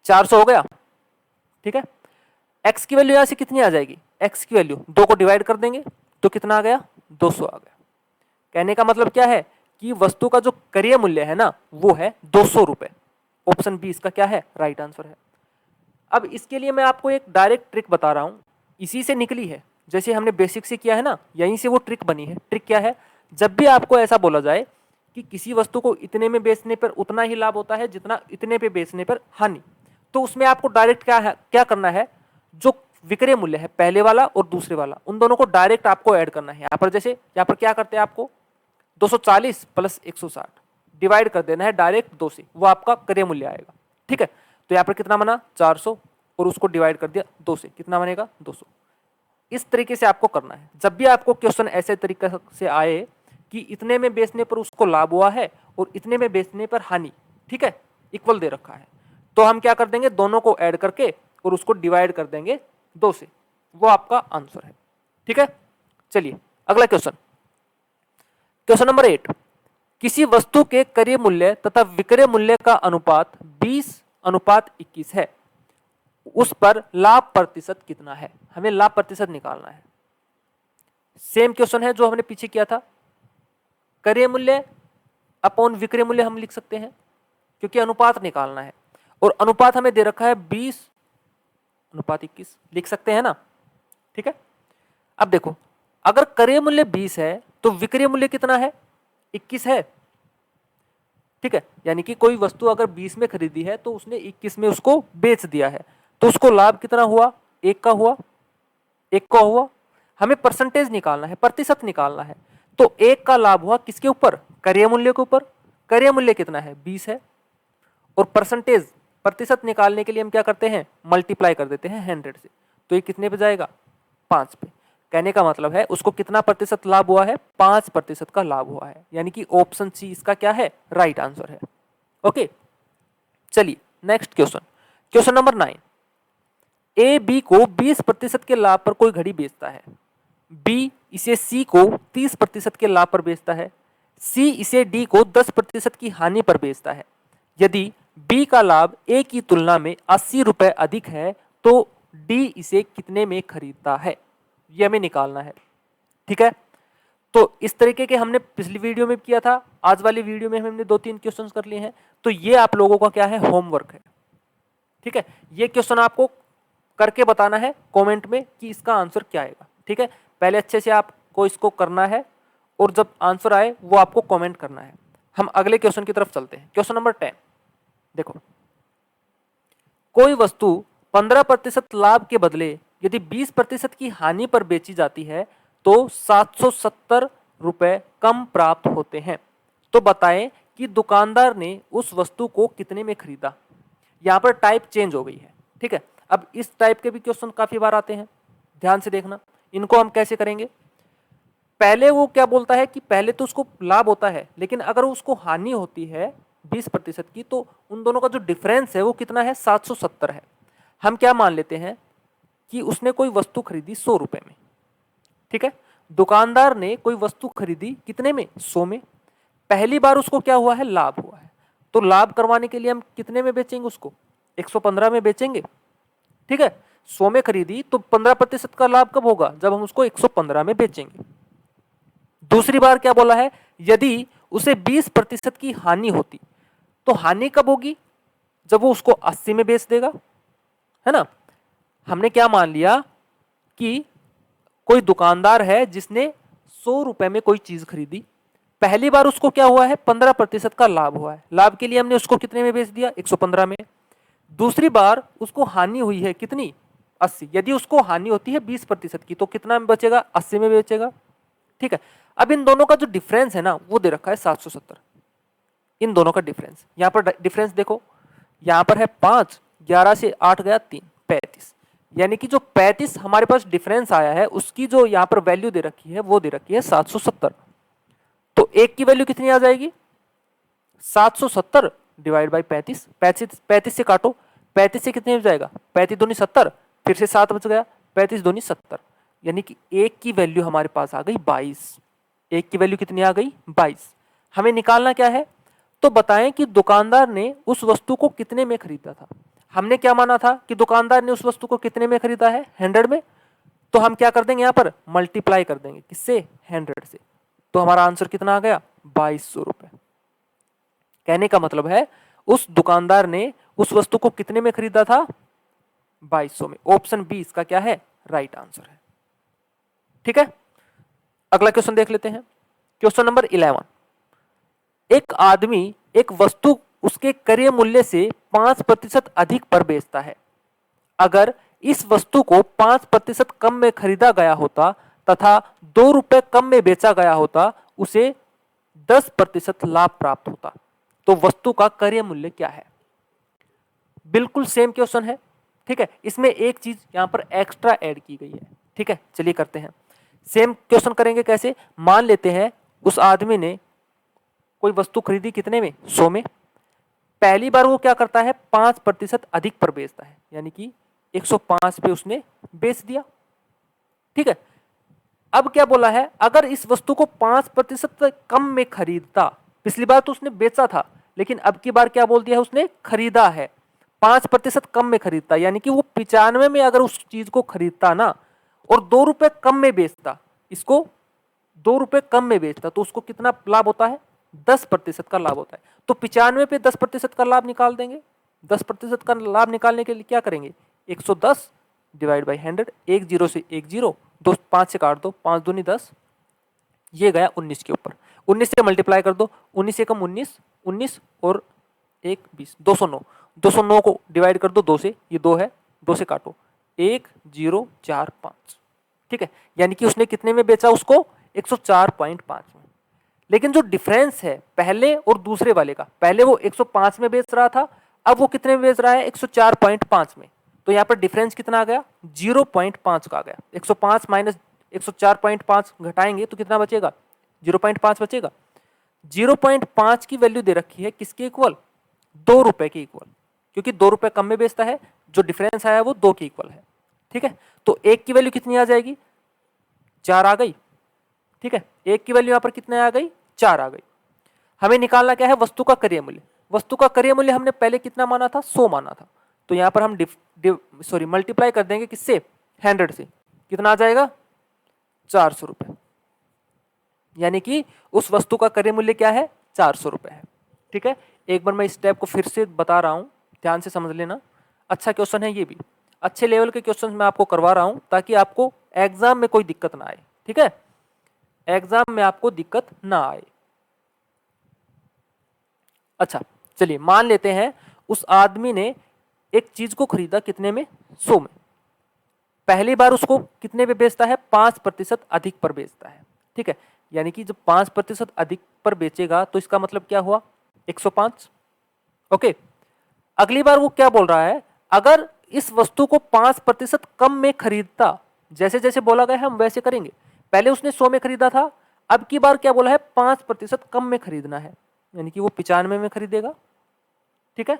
400 हो गया। ठीक है, x की वैल्यू यहां से कितनी आ जाएगी, x की वैल्यू 2 को डिवाइड कर देंगे तो कितना आ गया, 200 आ गया। कहने का मतलब क्या है कि वस्तु का जो क्रय मूल्य है ना वो है 200 रुपए। ऑप्शन बी इसका क्या है, राइट आंसर है। अब इसके लिए मैं आपको एक डायरेक्ट ट्रिक बता रहा हूं, इसी से निकली है, जैसे हमने बेसिक से किया है ना, यहीं से वो ट्रिक बनी है। ट्रिक क्या है, जब भी आपको ऐसा बोला जाए कि किसी वस्तु को इतने में बेचने पर उतना ही लाभ होता है जितना इतने पे बेचने पर हानि, तो उसमें आपको डायरेक्ट क्या करना है, जो विक्रय मूल्य है पहले वाला और दूसरे वाला, उन दोनों को डायरेक्ट आपको ऐड करना है। यहाँ पर जैसे यहाँ पर क्या करते हैं, आपको 240 प्लस 160 डिवाइड कर देना है डायरेक्ट 2 से, वो आपका क्रय मूल्य आएगा। ठीक है, तो यहाँ पर कितना बना, 400, और उसको डिवाइड कर दिया 2 से, कितना बनेगा, 200। इस तरीके से आपको करना है। जब भी आपको क्वेश्चन ऐसे तरीके से आए कि इतने में बेचने पर उसको लाभ हुआ है और इतने में बेचने पर हानि, ठीक है, इक्वल दे रखा है, तो हम क्या कर देंगे, दोनों को ऐड करके और उसको डिवाइड कर देंगे 2 से, वो आपका आंसर है। ठीक है, चलिए अगला क्वेश्चन, क्वेश्चन नंबर 8। किसी वस्तु के क्रय मूल्य तथा विक्रय मूल्य का अनुपात 20:21 है, उस पर लाभ प्रतिशत कितना है। हमें लाभ प्रतिशत निकालना है। सेम क्वेश्चन है जो हमने पीछे किया था, क्रय मूल्य अपॉन विक्रय मूल्य हम लिख सकते हैं, क्योंकि अनुपात निकालना है, और अनुपात हमें दे रखा है 20:21, लिख सकते हैं ना। ठीक है, अब देखो अगर क्रय मूल्य 20 है तो विक्रय मूल्य कितना है, 21 है। ठीक है, यानी कि कोई वस्तु अगर 20 में खरीदी है तो उसने 21 में उसको बेच दिया है, तो उसको लाभ कितना हुआ, 1 का हुआ, 1 का हुआ। हमें परसेंटेज निकालना है, प्रतिशत निकालना है, तो 1 का लाभ हुआ किसके ऊपर, क्रय मूल्य के ऊपर। क्रय मूल्य कितना है, 20 है, और परसेंटेज प्रतिशत निकालने के लिए हम क्या करते हैं, मल्टीप्लाई कर देते हैं 100 से, तो ये कितने पे जाएगा, 5 पे। कहने का मतलब है उसको कितना प्रतिशत लाभ हुआ है, 5% का लाभ हुआ है, यानी कि ऑप्शन सी इसका क्या है, राइट आंसर है। ओके, चलिए next question, question number 9। A B को 20% के लाभ पर कोई घड़ी बेचता है, बी इसे सी को 30% के लाभ पर बेचता है, सी इसे डी को 10% की हानि पर बेचता है। यदि बी का लाभ ए की तुलना में 80 रुपए अधिक है तो डी इसे कितने में खरीदता है, ये हमें निकालना है। ठीक है, तो इस तरीके के हमने पिछली वीडियो में किया था, आज वाली वीडियो में हमने 2-3 क्वेश्चंस कर लिए हैं, तो ये आप लोगों का क्या है, होमवर्क है। ठीक है, ये क्वेश्चन आपको करके बताना है कमेंट में कि इसका आंसर क्या आएगा। ठीक है, पहले अच्छे से आपको इसको करना है, और जब आंसर आए वो आपको कमेंट करना है। हम अगले क्वेश्चन की तरफ चलते हैं, क्वेश्चन नंबर 10। देखो, कोई वस्तु 15% लाभ के बदले यदि 20% की हानि पर बेची जाती है तो 770 रुपए कम प्राप्त होते हैं। तो बताएं कि दुकानदार ने उस वस्तु को कितने में खरीदा। यहां पर टाइप चेंज हो गई है। ठीक है, अब इस टाइप के भी क्वेश्चन काफी बार आते हैं, ध्यान से देखना। इनको हम कैसे करेंगे, पहले वो क्या बोलता है कि पहले तो उसको लाभ होता है, लेकिन अगर उसको हानि होती है 20% की, तो उन दोनों का जो डिफरेंस है वो कितना है, 770 है। हम क्या मान लेते हैं कि उसने कोई वस्तु खरीदी 100 रुपए में, ठीक है, दुकानदार ने कोई वस्तु खरीदी कितने में, 100 में। पहली बार उसको क्या हुआ है, लाभ हुआ है, तो लाभ करवाने के लिए हम कितने में बेचेंगे उसको, 115 में बेचेंगे, ठीक है। 100 में खरीदी तो 15% का लाभ कब होगा, जब हम उसको 115 में बेचेंगे। दूसरी बार क्या बोला है, यदि उसे 20% की हानि होती, तो हानि कब होगी, जब वो उसको 80 में बेच देगा, है ना। हमने क्या मान लिया कि कोई दुकानदार है जिसने 100 रुपए में कोई चीज खरीदी, पहली बार उसको क्या हुआ है, 15% का लाभ हुआ है, लाभ के लिए हमने उसको कितने में बेच दिया, 115 में। दूसरी बार उसको हानि हुई है कितनी, 80। यदि उसको हानि होती है 20% की, तो कितना में बचेगा, 80 में बेचेगा, ठीक है। अब इन दोनों का जो डिफरेंस है ना, वो दे रखा है 770, इन दोनों का डिफरेंस। यहां पर डिफरेंस देखो, यहां पर है 5, 11 से 8 गया 3, 35, यानी कि जो 35 हमारे पास डिफरेंस आया है, उसकी जो यहां पर वैल्यू दे रखी है वो दे रखी है 770। तो एक की वैल्यू कितनी आ जाएगी, 770 डिवाइड बाई 35, 35 से काटो, 35 से कितने हो जाएगा, 35 दूनी 70, फिर से 7 बच गया, 35 दूनी 70, यानी कि एक की वैल्यू हमारे पास आ गई 22। एक की वैल्यू कितनी आ गई, 22। हमें निकालना क्या है, तो बताएं कि दुकानदार ने उस वस्तु को कितने में खरीदा था। हमने क्या माना था कि दुकानदार ने उस वस्तु को कितने में खरीदा है, 100 में। तो हम क्या कर देंगे, यहां पर मल्टीप्लाई कर देंगे, किससे, 100 से। तो हमारा आंसर कितना आ गया, 2200 रुपए। कहने का मतलब है उस दुकानदार ने उस वस्तु को कितने में खरीदा था, 2200 में। ऑप्शन बी इसका क्या है, राइट आंसर है, ठीक है। अगला क्वेश्चन देख लेते हैं, क्वेश्चन नंबर 11। एक आदमी एक वस्तु उसके क्रय मूल्य से 5% अधिक पर बेचता है। अगर इस वस्तु को 5% कम में खरीदा गया होता तथा 2 रुपए कम में बेचा गया होता, उसे 10% लाभ प्राप्त होता। तो वस्तु का क्रय मूल्य क्या है। बिल्कुल सेम क्वेश्चन है, ठीक है। इसमें एक चीज यहां पर एक्स्ट्रा ऐड की गई है, ठीक है। चलिए करते हैं, सेम क्वेश्चन करेंगे कैसे। मान लेते हैं उस आदमी ने कोई वस्तु खरीदी कितने में, 100 में। पहली बार वो क्या करता है, 5% अधिक पर बेचता है, यानी कि 105 पे उसने बेच दिया, ठीक है। अब क्या बोला है, अगर इस वस्तु को 5% कम में खरीदता, पिछली बार तो उसने बेचा था, लेकिन अब की बार क्या बोल दिया है, उसने खरीदा है, 5% कम में खरीदता, यानी कि वो 95 में अगर उस चीज को खरीदता ना, और 2 रुपए कम में बेचता, इसको 2 रुपए कम में बेचता, तो उसको कितना लाभ होता है, 10% का लाभ होता है। तो 95 पे 10% का लाभ निकाल देंगे। 10% का लाभ निकालने के लिए क्या करेंगे, 110 डिवाइड बाई 100, 1 0 से 1 0, 2 5 से काट दो, 5 दूनी 10, ये गया 19 के ऊपर, 19 से मल्टीप्लाई कर दो, 19 एकम 19, 19 और 1 20, 209, 209 को डिवाइड कर दो 2 से, ये 2 है, 2 से काटो, 1 0 4 5, ठीक है। यानी कि उसने कितने में बेचा उसको, 104.5 में। लेकिन जो डिफरेंस है पहले और दूसरे वाले का, पहले वो 105 में बेच रहा था, अब वो कितने में बेच रहा है, 104.5 में। तो यहाँ पर डिफरेंस कितना आ गया, 0.5 का आ गया। 105 माइनस 104.5 घटाएंगे तो कितना बचेगा, 0.5 बचेगा। 0.5 की वैल्यू दे रखी है किसके इक्वल, 2 रुपए के इक्वल, क्योंकि 2 रुपए कम में बेचता है, जो डिफरेंस आया वो 2 के इक्वल है, ठीक है। तो एक की वैल्यू कितनी आ जाएगी, 4 आ गई, ठीक है। एक की वैल्यू यहां पर कितने आ गई, 4 आ गई। हमें निकालना क्या है, वस्तु का क्रय मूल्य। वस्तु का क्रय मूल्य हमने पहले कितना माना था, 100 माना था। तो यहां पर हम मल्टीप्लाई कर देंगे किससे, 100 से, कितना आ जाएगा, 400 रुपए। यानी कि उस वस्तु का क्रय मूल्य क्या है, 400 रुपए है, ठीक है। एक बार मैं इस स्टेप को फिर से बता रहा हूं, ध्यान से समझ लेना। अच्छा क्वेश्चन है, ये भी अच्छे लेवल के क्वेश्चन मैं आपको करवा रहा हूं, ताकि आपको एग्जाम में कोई दिक्कत ना आए, ठीक है। एग्जाम में आपको दिक्कत ना आए। अच्छा चलिए, मान लेते हैं उस आदमी ने एक चीज को खरीदा कितने में, 100 में। पहली बार उसको कितने पे बेचता है, 5% अधिक पर बेचता है, ठीक है। यानी कि जब 5% अधिक पर बेचेगा तो इसका मतलब क्या हुआ, 105, ओके। अगली बार वो क्या बोल रहा है, अगर इस वस्तु को 5% कम में खरीदता, जैसे जैसे बोला गया है हम वैसे करेंगे। पहले उसने 100 में खरीदा था, अब की बार क्या बोला है 5% कम में खरीदना है, यानी कि वो 95 में खरीदेगा। ठीक है,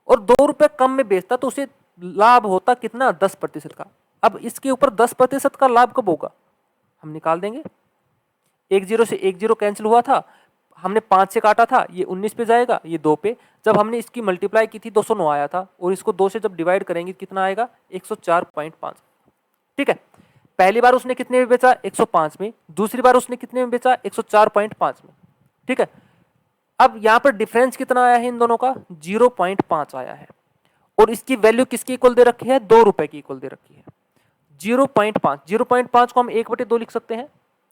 और 2 रुपए कम में बेचता तो उसे लाभ होता कितना 10% का। अब इसके ऊपर 10% का लाभ कब होगा हम निकाल देंगे। 10 से 10 कैंसिल हुआ था, हमने 5 से काटा था, ये 19 पे जाएगा, ये 2 पे। जब हमने इसकी मल्टीप्लाई की थी 209 आया था, और इसको 2 से जब डिवाइड करेंगे कितना आएगा 104.5। ठीक है, पहली बार उसने कितने में बेचा 105 में, दूसरी बार उसने कितने में बेचा 104.5 में। ठीक है, अब यहां पर डिफरेंस कितना आया है इन दोनों का 0.5 आया है, और इसकी वैल्यू किसकी इक्वल दे रखी है 2 रुपए की इक्वल दे रखी है। 0.5 को हम 1/2 लिख सकते हैं,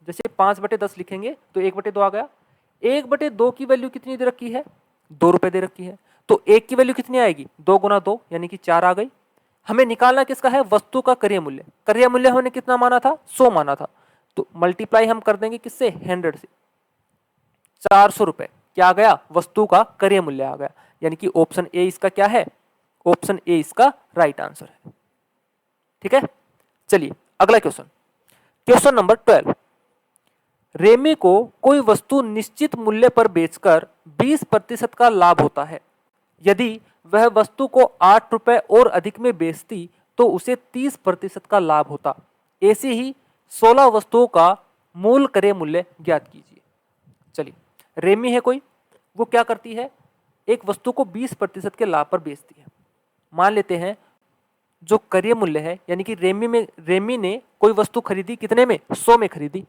जैसे 5/10 लिखेंगे तो 1/2 आ गया। 1/2 की वैल्यू कितनी दे रखी है 2 रुपए दे रखी है, तो 1 की वैल्यू कितनी आएगी 2 गुना 2 यानी कि 4 आ गई। हमें निकालना किसका है वस्तु का क्रय मूल्य। क्रय मूल्य हमने कितना माना था 100 माना था, तो मल्टीप्लाई हम कर देंगे किससे 100 से। 400 रुपए क्या आ गया वस्तु का क्रय मूल्य आ गया, यानी कि ऑप्शन ए इसका क्या है, ऑप्शन ए इसका राइट आंसर है। ठीक है, चलिए अगला क्वेश्चन, क्वेश्चन नंबर 12। रेमी को कोई वस्तु निश्चित मूल्य पर बेचकर 20% का लाभ होता है। यदि वह वस्तु को 8 रुपए और अधिक में बेचती तो उसे 30% का लाभ होता। ऐसी ही 16 वस्तुओं का मूल क्रय मूल्य ज्ञात कीजिए। चलिए, रेमी है कोई, वो क्या करती है एक वस्तु को 20% के लाभ पर बेचती है। मान लेते हैं जो क्रय मूल्य है, यानी कि रेमी ने कोई वस्तु खरीदी कितने में 100 में खरीदी,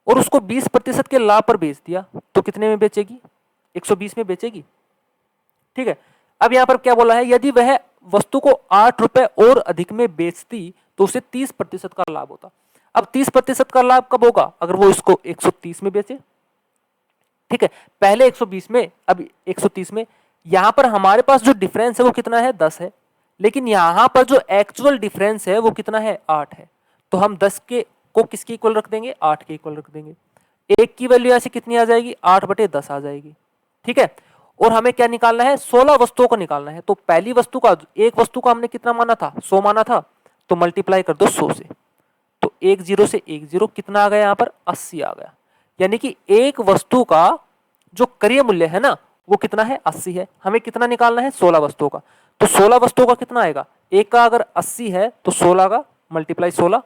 और उसको 20% के लाभ पर बेच दिया, तो कितने में बेचेगी 120 में बेचेगी। ठीक है, अब यहां पर क्या बोला है यदि वह वस्तु को 8 रुपए और अधिक में बेचती तो उसे 30% का लाभ होता। अब 30% का लाभ कब होगा अगर वो इसको 130 में बेचे। ठीक है, पहले 120 में अब 130 में। यहां पर हमारे पास जो डिफरेंस है वो कितना है 10 है, लेकिन यहां पर जो एक्चुअल डिफरेंस है वो कितना है 8 है, तो हम 10 के को किसके इक्वल रख देंगे 8 के इक्वल रख देंगे। एक की वैल्यू ऐसे कितनी आ जाएगी 8/10 आ जाएगी। ठीक है, और हमें क्या निकालना है 16 वस्तुओं को निकालना है। तो पहली वस्तु का एक वस्तु का हमने कितना माना था 100 माना था, तो मल्टीप्लाई कर दो 100 से, तो 10 से 10 कितना आ गया यहाँ पर 80 आ गया। यानी कि एक वस्तु का जो क्रय मूल्य है ना वो कितना है 80 है। हमें कितना निकालना है 16 वस्तुओं का, तो 16 वस्तुओं का कितना आएगा, एक का अगर 80 है तो 16 का मल्टीप्लाई 16,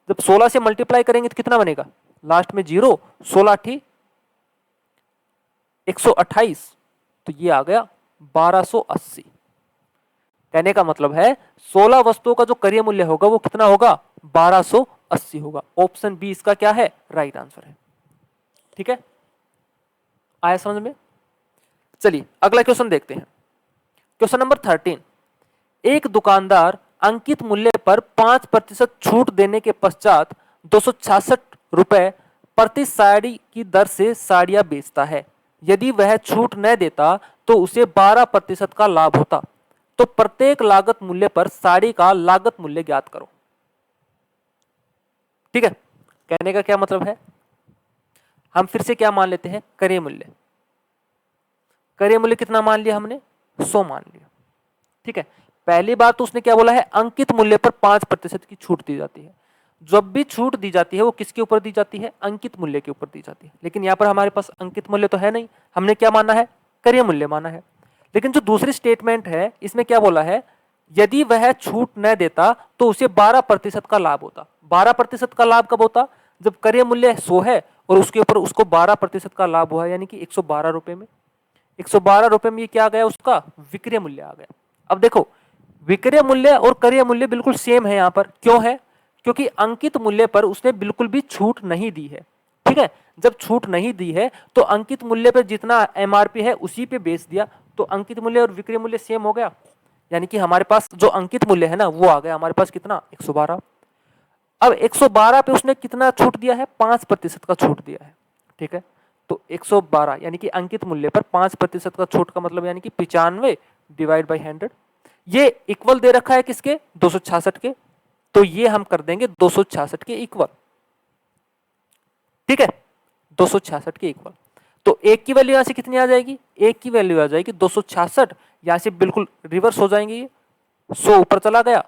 जब 16 से मल्टीप्लाई करेंगे तो कितना बनेगा लास्ट में 0, 16 ठी 128, तो ये आ गया 1280। कहने का मतलब है 16 वस्तुओं का जो क्रय मूल्य होगा वो कितना होगा 1280 होगा। ऑप्शन बी इसका क्या है राइट आंसर है। ठीक है, आया समझ में। चलिए अगला क्वेश्चन देखते हैं, क्वेश्चन नंबर 13। एक दुकानदार अंकित मूल्य पर 5% छूट देने के पश्चात 266 रुपए प्रति साड़ी की दर से साड़ियां बेचता है। यदि वह छूट न देता तो उसे 12% का लाभ होता। तो प्रत्येक लागत मूल्य पर साड़ी का लागत मूल्य ज्ञात करो। ठीक है, कहने का क्या मतलब है, हम फिर से क्या मान लेते हैं क्रय मूल्य। क्रय मूल्य कितना मान लिया हमने 100 मान लिया। ठीक है, पहली बात तो उसने क्या बोला है अंकित मूल्य पर 5% की छूट दी जाती है। जब भी छूट दी जाती है वो किसके ऊपर दी जाती है अंकित मूल्य के ऊपर दी जाती है, लेकिन यहाँ पर हमारे पास अंकित मूल्य तो है नहीं, हमने क्या माना है क्रय मूल्य माना है। लेकिन जो दूसरी स्टेटमेंट है इसमें क्या बोला है यदि वह छूट न देता तो उसे 12% का लाभ होता। 12% का लाभ कब होता जब क्रय मूल्य 100 है और उसके ऊपर उसको 12% का लाभ हुआ, यानी कि 112 रुपए में। 112 रुपए में ये क्या आ गया उसका विक्रय मूल्य आ गया। अब देखो विक्रय मूल्य और क्रय मूल्य बिल्कुल सेम है यहाँ पर, क्यों है क्योंकि अंकित मूल्य पर उसने बिल्कुल भी छूट नहीं दी है। ठीक है, जब छूट नहीं दी है तो अंकित मूल्य पर जितना एमआरपी है उसी पे बेच दिया, तो अंकित मूल्य और विक्रय मूल्य सेम हो गया। यानी कि हमारे पास जो अंकित मूल्य है ना वो आ गया हमारे पास कितना 112। अब 112 पे उसने कितना छूट दिया है 5% का छूट दिया है। ठीक है, तो 112 यानी कि अंकित मूल्य पर 5% का छूट का मतलब यानी कि 95 डिवाइड बाई 100, ये इक्वल दे रखा है किसके 266 के, तो ये हम कर देंगे 266 के इक्वल। ठीक है, 266 के इक्वल, तो एक की वैल्यू यहां से कितनी आ जाएगी एक की वैल्यू आ जाएगी 266, यहां से बिल्कुल रिवर्स हो जाएंगे ये 100 ऊपर चला गया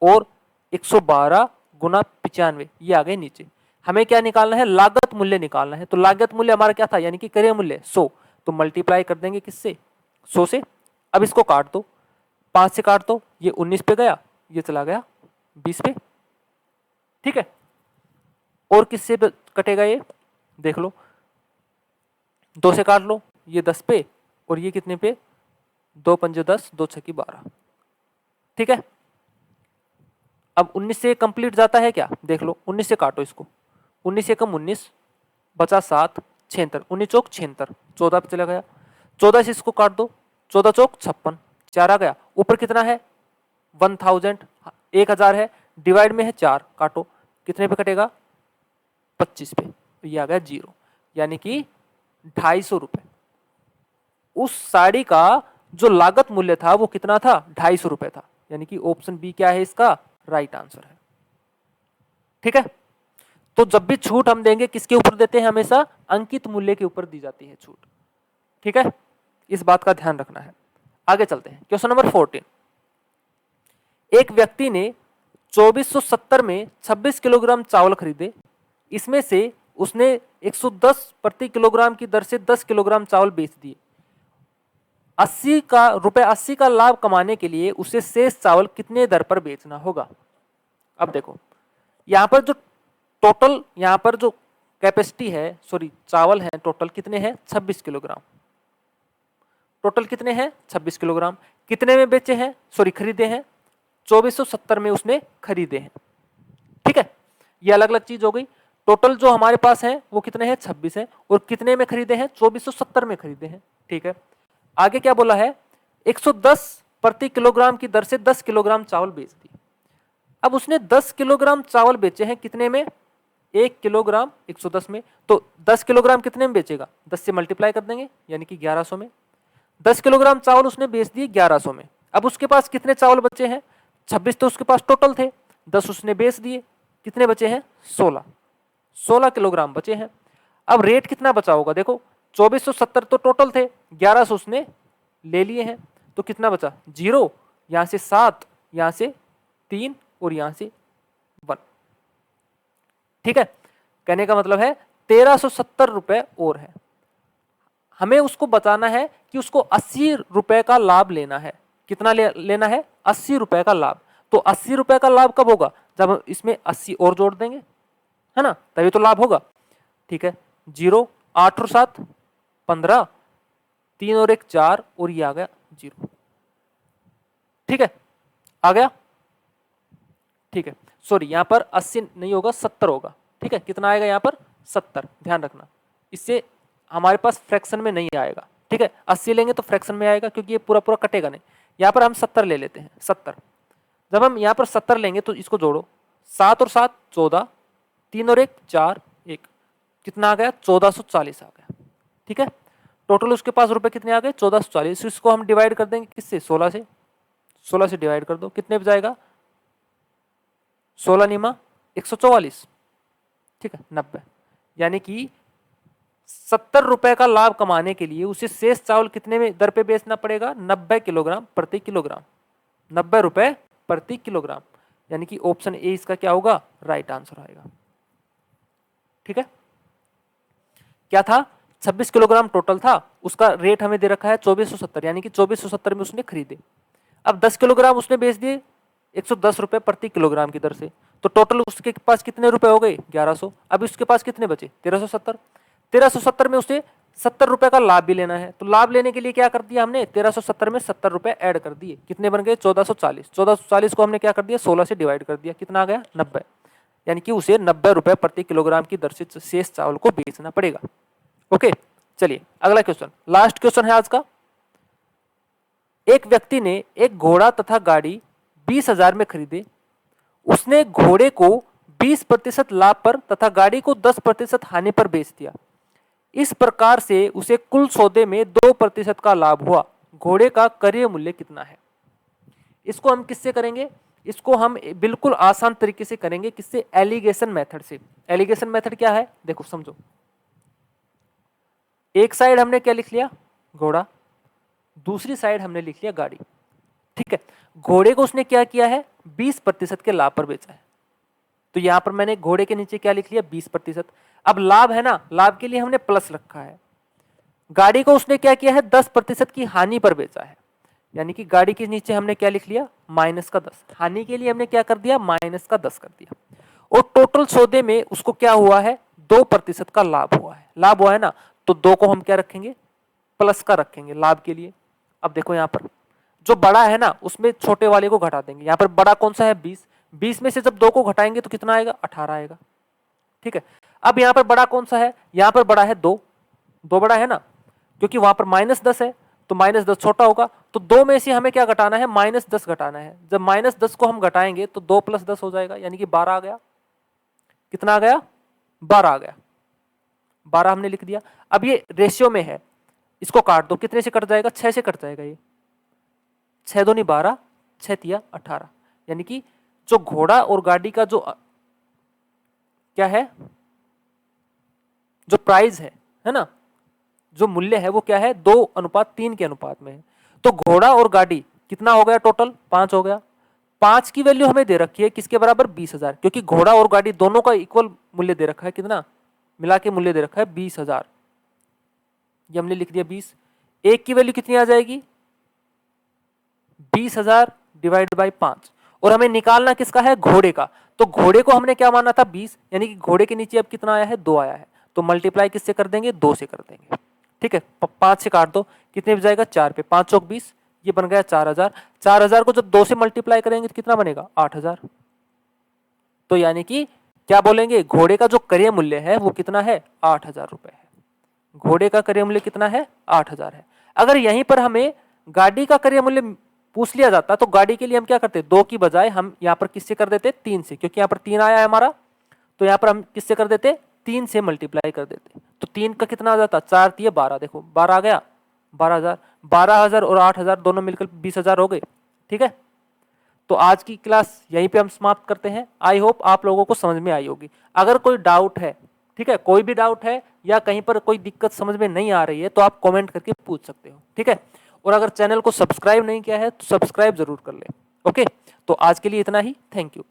और 112 गुना 95 ये आ गए नीचे। हमें क्या निकालना है, लागत मूल्य निकालना है। तो लागत मूल्य हमारा क्या था, यानी कि क्रय मूल्य 100, तो मल्टीप्लाई कर देंगे किससे, 100 से। अब इसको काट दो, 5 से काट दो, ये 19 पे गया, ये चला गया 20 पे, ठीक है। और किससे कटेगा ये, देख लो, 2 से काट लो, ये 10 पे, और ये कितने पे, 2 पंजे 10, 2 छक्की 12, ठीक है। अब 19 से कंप्लीट जाता है क्या, देख लो, 19 से काटो इसको, 19 से कम 19, बचा 7, 76, 19 चौक 76, 14 पे चला गया, 14 से इसको काट दो, 14 चौक 56, 4 आ गया, ऊपर कितना है 1000, 1000 है, डिवाइड में है 4, काटो, कितने पे कटेगा 25 पे, तो ये आ गया 0, यानी कि 250 रुपए। उस साड़ी का जो लागत मूल्य था वो कितना था, 250 रुपए था, यानी कि ऑप्शन बी क्या है इसका राइट आंसर है, ठीक है। तो जब भी छूट हम देंगे किसके ऊपर देते हैं, हमेशा अंकित मूल्य के ऊपर दी जाती है छूट, ठीक है, इस बात का ध्यान रखना है। आगे चलते हैं, क्वेश्चन नंबर 14। एक व्यक्ति ने 2470 में 26 किलोग्राम चावल खरीदे, इसमें से उसने 110 प्रति किलोग्राम की दर से 10 किलोग्राम चावल बेच दिए। 80 का लाभ कमाने के लिए उसे शेष चावल कितने दर पर बेचना होगा। अब देखो, यहां पर जो टोटल, यहां पर जो कैपेसिटी है, सॉरी चावल है, टोटल कितने हैं 26 किलोग्राम, टोटल कितने हैं 26 किलोग्राम, कितने में बेचे हैं, सॉरी खरीदे हैं 2470 में उसने खरीदे हैं, ठीक है। ये अलग अलग चीज हो गई। टोटल जो हमारे पास है वो कितने हैं 26 है, और कितने में खरीदे हैं 2470 में खरीदे हैं, ठीक है। आगे क्या बोला है, 110 प्रति किलोग्राम की दर से 10 किलोग्राम चावल बेच दिए। अब उसने 10 किलोग्राम चावल बेचे हैं कितने में, 1 किलोग्राम 110 में, तो 10 किलोग्राम कितने में बेचेगा, 10 से मल्टीप्लाई कर देंगे, यानी कि 1100 में। 10 किलोग्राम चावल उसने बेच दिए 1100 में। अब उसके पास कितने चावल बचे हैं, 26 तो उसके पास टोटल थे, 10 उसने बेच दिए, कितने बचे हैं 16 किलोग्राम बचे हैं। अब रेट कितना बचा होगा, देखो 2470 तो टोटल थे, 1100 उसने ले लिए हैं, तो कितना बचा 0, यहां से 7, यहां से 3 और यहां से 1, ठीक है। कहने का मतलब है 1370 रुपए और है। हमें उसको बताना है कि उसको 80 रुपए का लाभ लेना है। कितना लेना है 80 रुपए का लाभ। तो 80 रुपए का लाभ कब होगा, जब हम इसमें 80 और जोड़ देंगे, है ना, तभी तो लाभ होगा, ठीक है। 0, 8 और 7 15, 3 और 1 4, और ये आ गया 0, ठीक है, आ गया, ठीक है। सॉरी, यहां पर 80 नहीं होगा 70 होगा, ठीक है। कितना आएगा यहाँ पर 70, ध्यान रखना, इससे हमारे पास फ्रैक्शन में नहीं आएगा, ठीक है। 80 लेंगे तो फ्रैक्शन में आएगा, क्योंकि ये पूरा पूरा कटेगा नहीं। यहाँ पर हम 70 ले लेते हैं, 70। जब हम यहाँ पर 70 लेंगे तो इसको जोड़ो, 7 और 7 14, 3 और 1 4, 1, कितना आ गया 1440 आ गया, ठीक है। टोटल उसके पास रुपए कितने आ गए 1440। इसको हम डिवाइड कर देंगे किससे, 16 से, 16 से डिवाइड कर दो, कितने पे जाएगा 16 निमा 144, ठीक है 90, यानी कि 70 रुपए का लाभ कमाने के लिए उसे शेष चावल कितने में दर पे बेचना पड़ेगा, 90 किलोग्राम प्रति किलोग्राम, 90 रुपए प्रति किलोग्राम, यानी कि ऑप्शन ए इसका क्या होगा राइट आंसर आएगा, ठीक है। क्या था 26 किलोग्राम टोटल था, उसका रेट हमें दे रखा है 2470, यानी कि 2470 में उसने खरीदे। अब 10 किलोग्राम उसने बेच दिए 110 रुपए प्रति किलोग्राम की दर से, तो टोटल उसके पास कितने रुपए हो गए 1100। अब उसके पास कितने बचे 1370। 1370 में उसे 70 रुपए का लाभ भी लेना है, तो लाभ लेने के लिए क्या कर दिया हमने 1370 में 70 रुपए ऐड कर दिए, कितने बन गए 1440। 1440 को हमने क्या कर दिया 16 से डिवाइड कर दिया, कितना आ गया 90, यानी कि उसे 90 रुपए प्रति किलोग्राम की दर से शेष चावल को बेचना पड़ेगा। ओके, चलिए अगला क्वेश्चन, लास्ट क्वेश्चन है आज का। एक व्यक्ति ने एक घोड़ा तथा गाड़ी 20,000 में खरीदे, उसने घोड़े को 20% लाभ पर तथा गाड़ी को 10% हानि पर बेच दिया। इस प्रकार से उसे कुल सौदे में 2% का लाभ हुआ। घोड़े का क्रय मूल्य कितना है। इसको हम किससे करेंगे, इसको हम बिल्कुल आसान तरीके से करेंगे, किससे, एलिगेशन मेथड से। एलिगेशन मेथड क्या है देखो समझो, एक साइड हमने क्या लिख लिया घोड़ा, दूसरी साइड हमने लिख लिया गाड़ी। ठीक है, घोड़े को उसने क्या किया है, 20% के लाभ पर बेचा है। तो यहां पर मैंने घोड़े के नीचे क्या लिख लिया, 20%। अब लाभ है ना, लाभ के लिए हमने प्लस रखा है। गाड़ी को उसने क्या किया है, 10% की हानि पर बेचा है, यानी कि गाड़ी के नीचे हमने क्या लिख लिया, माइनस का 10। हानि के लिए हमने क्या कर दिया, माइनस का 10 कर दिया। और टोटल सौदे में उसको क्या हुआ है, 2% का लाभ हुआ है। लाभ हुआ है ना, तो 2 को हम क्या रखेंगे, प्लस का रखेंगे लाभ के लिए। अब देखो यहां पर जो बड़ा है ना, उसमें छोटे वाले को घटा देंगे। यहां पर बड़ा कौन सा है, 20। 20 में से जब 2 को घटाएंगे तो कितना आएगा, 18 आएगा। ठीक है, अब यहां पर बड़ा कौन सा है, यहां पर बड़ा है 2। 2 बड़ा है ना, क्योंकि वहां पर -10 है, तो -10 छोटा होगा। तो 2 में से हमें क्या घटाना है, -10 घटाना है। जब -10 को हम घटाएंगे तो 2 + 10 हो जाएगा, यानी कि 12 आ गया। कितना आ गया, 12 आ गया। 12 हमने लिख दिया। अब ये रेशियो में है, इसको काट दो, कितने से कट जाएगा, 6 से कट जाएगा। ये 6 दूनी 12, 6 तिया 18, यानी कि जो घोड़ा और गाड़ी का जो क्या है, जो प्राइस है ना, जो मूल्य है वो क्या है, 2:3 के अनुपात में है। तो घोड़ा और गाड़ी कितना हो गया, टोटल 5 हो गया। 5 की वैल्यू हमें दे रखी है किसके बराबर, 20,000, क्योंकि घोड़ा और गाड़ी दोनों का इक्वल मूल्य दे रखा है। कितना मिला के मूल्य दे रखा है, 20,000। ये हमने लिख दिया 20। एक की वैल्यू कितनी आ जाएगी, 20,000 डिवाइड बाई 5। और हमें निकालना किसका है, घोड़े का। तो घोड़े को हमने क्या माना था, 20, यानी कि घोड़े के नीचे अब कितना आया है, 2 आया है। तो मल्टीप्लाई किससे कर देंगे, 2 से कर देंगे। ठीक है, 5 से काट दो, कितने जाएगा, 4 पे 5 चौक 20, ये बन गया 4,000। 4,000 को जब 2 से मल्टीप्लाई करेंगे तो कितना बनेगा, 8,000। तो यानी कि क्या बोलेंगे, घोड़े का जो क्रय मूल्य है वो कितना है, 8,000 रुपए है। घोड़े का क्रय मूल्य कितना है, 8,000 है। अगर यहीं पर हमें गाड़ी का क्रय मूल्य पूछ लिया जाता तो गाड़ी के लिए हम क्या करते, 2 की बजाय हम यहाँ पर किससे कर देते, 3 से, क्योंकि यहाँ पर 3 आया है हमारा। तो यहाँ पर हम किससे कर देते, 3 से मल्टीप्लाई कर देते। तो 3 का कितना आ जाता, 4 तिये 12, देखो 12 आ गया, 12,000। 12,000 और 8,000 दोनों मिलकर 20,000 हो गए। ठीक है, तो आज की क्लास यहीं पे हम समाप्त करते हैं। आई होप आप लोगों को समझ में आई होगी। अगर कोई डाउट है, ठीक है, कोई भी डाउट है या कहीं पर कोई दिक्कत समझ में नहीं आ रही है तो आप कमेंट करके पूछ सकते हो। ठीक है, और अगर चैनल को सब्सक्राइब नहीं किया है तो सब्सक्राइब जरूर कर ले। ओके, तो आज के लिए इतना ही, थैंक यू।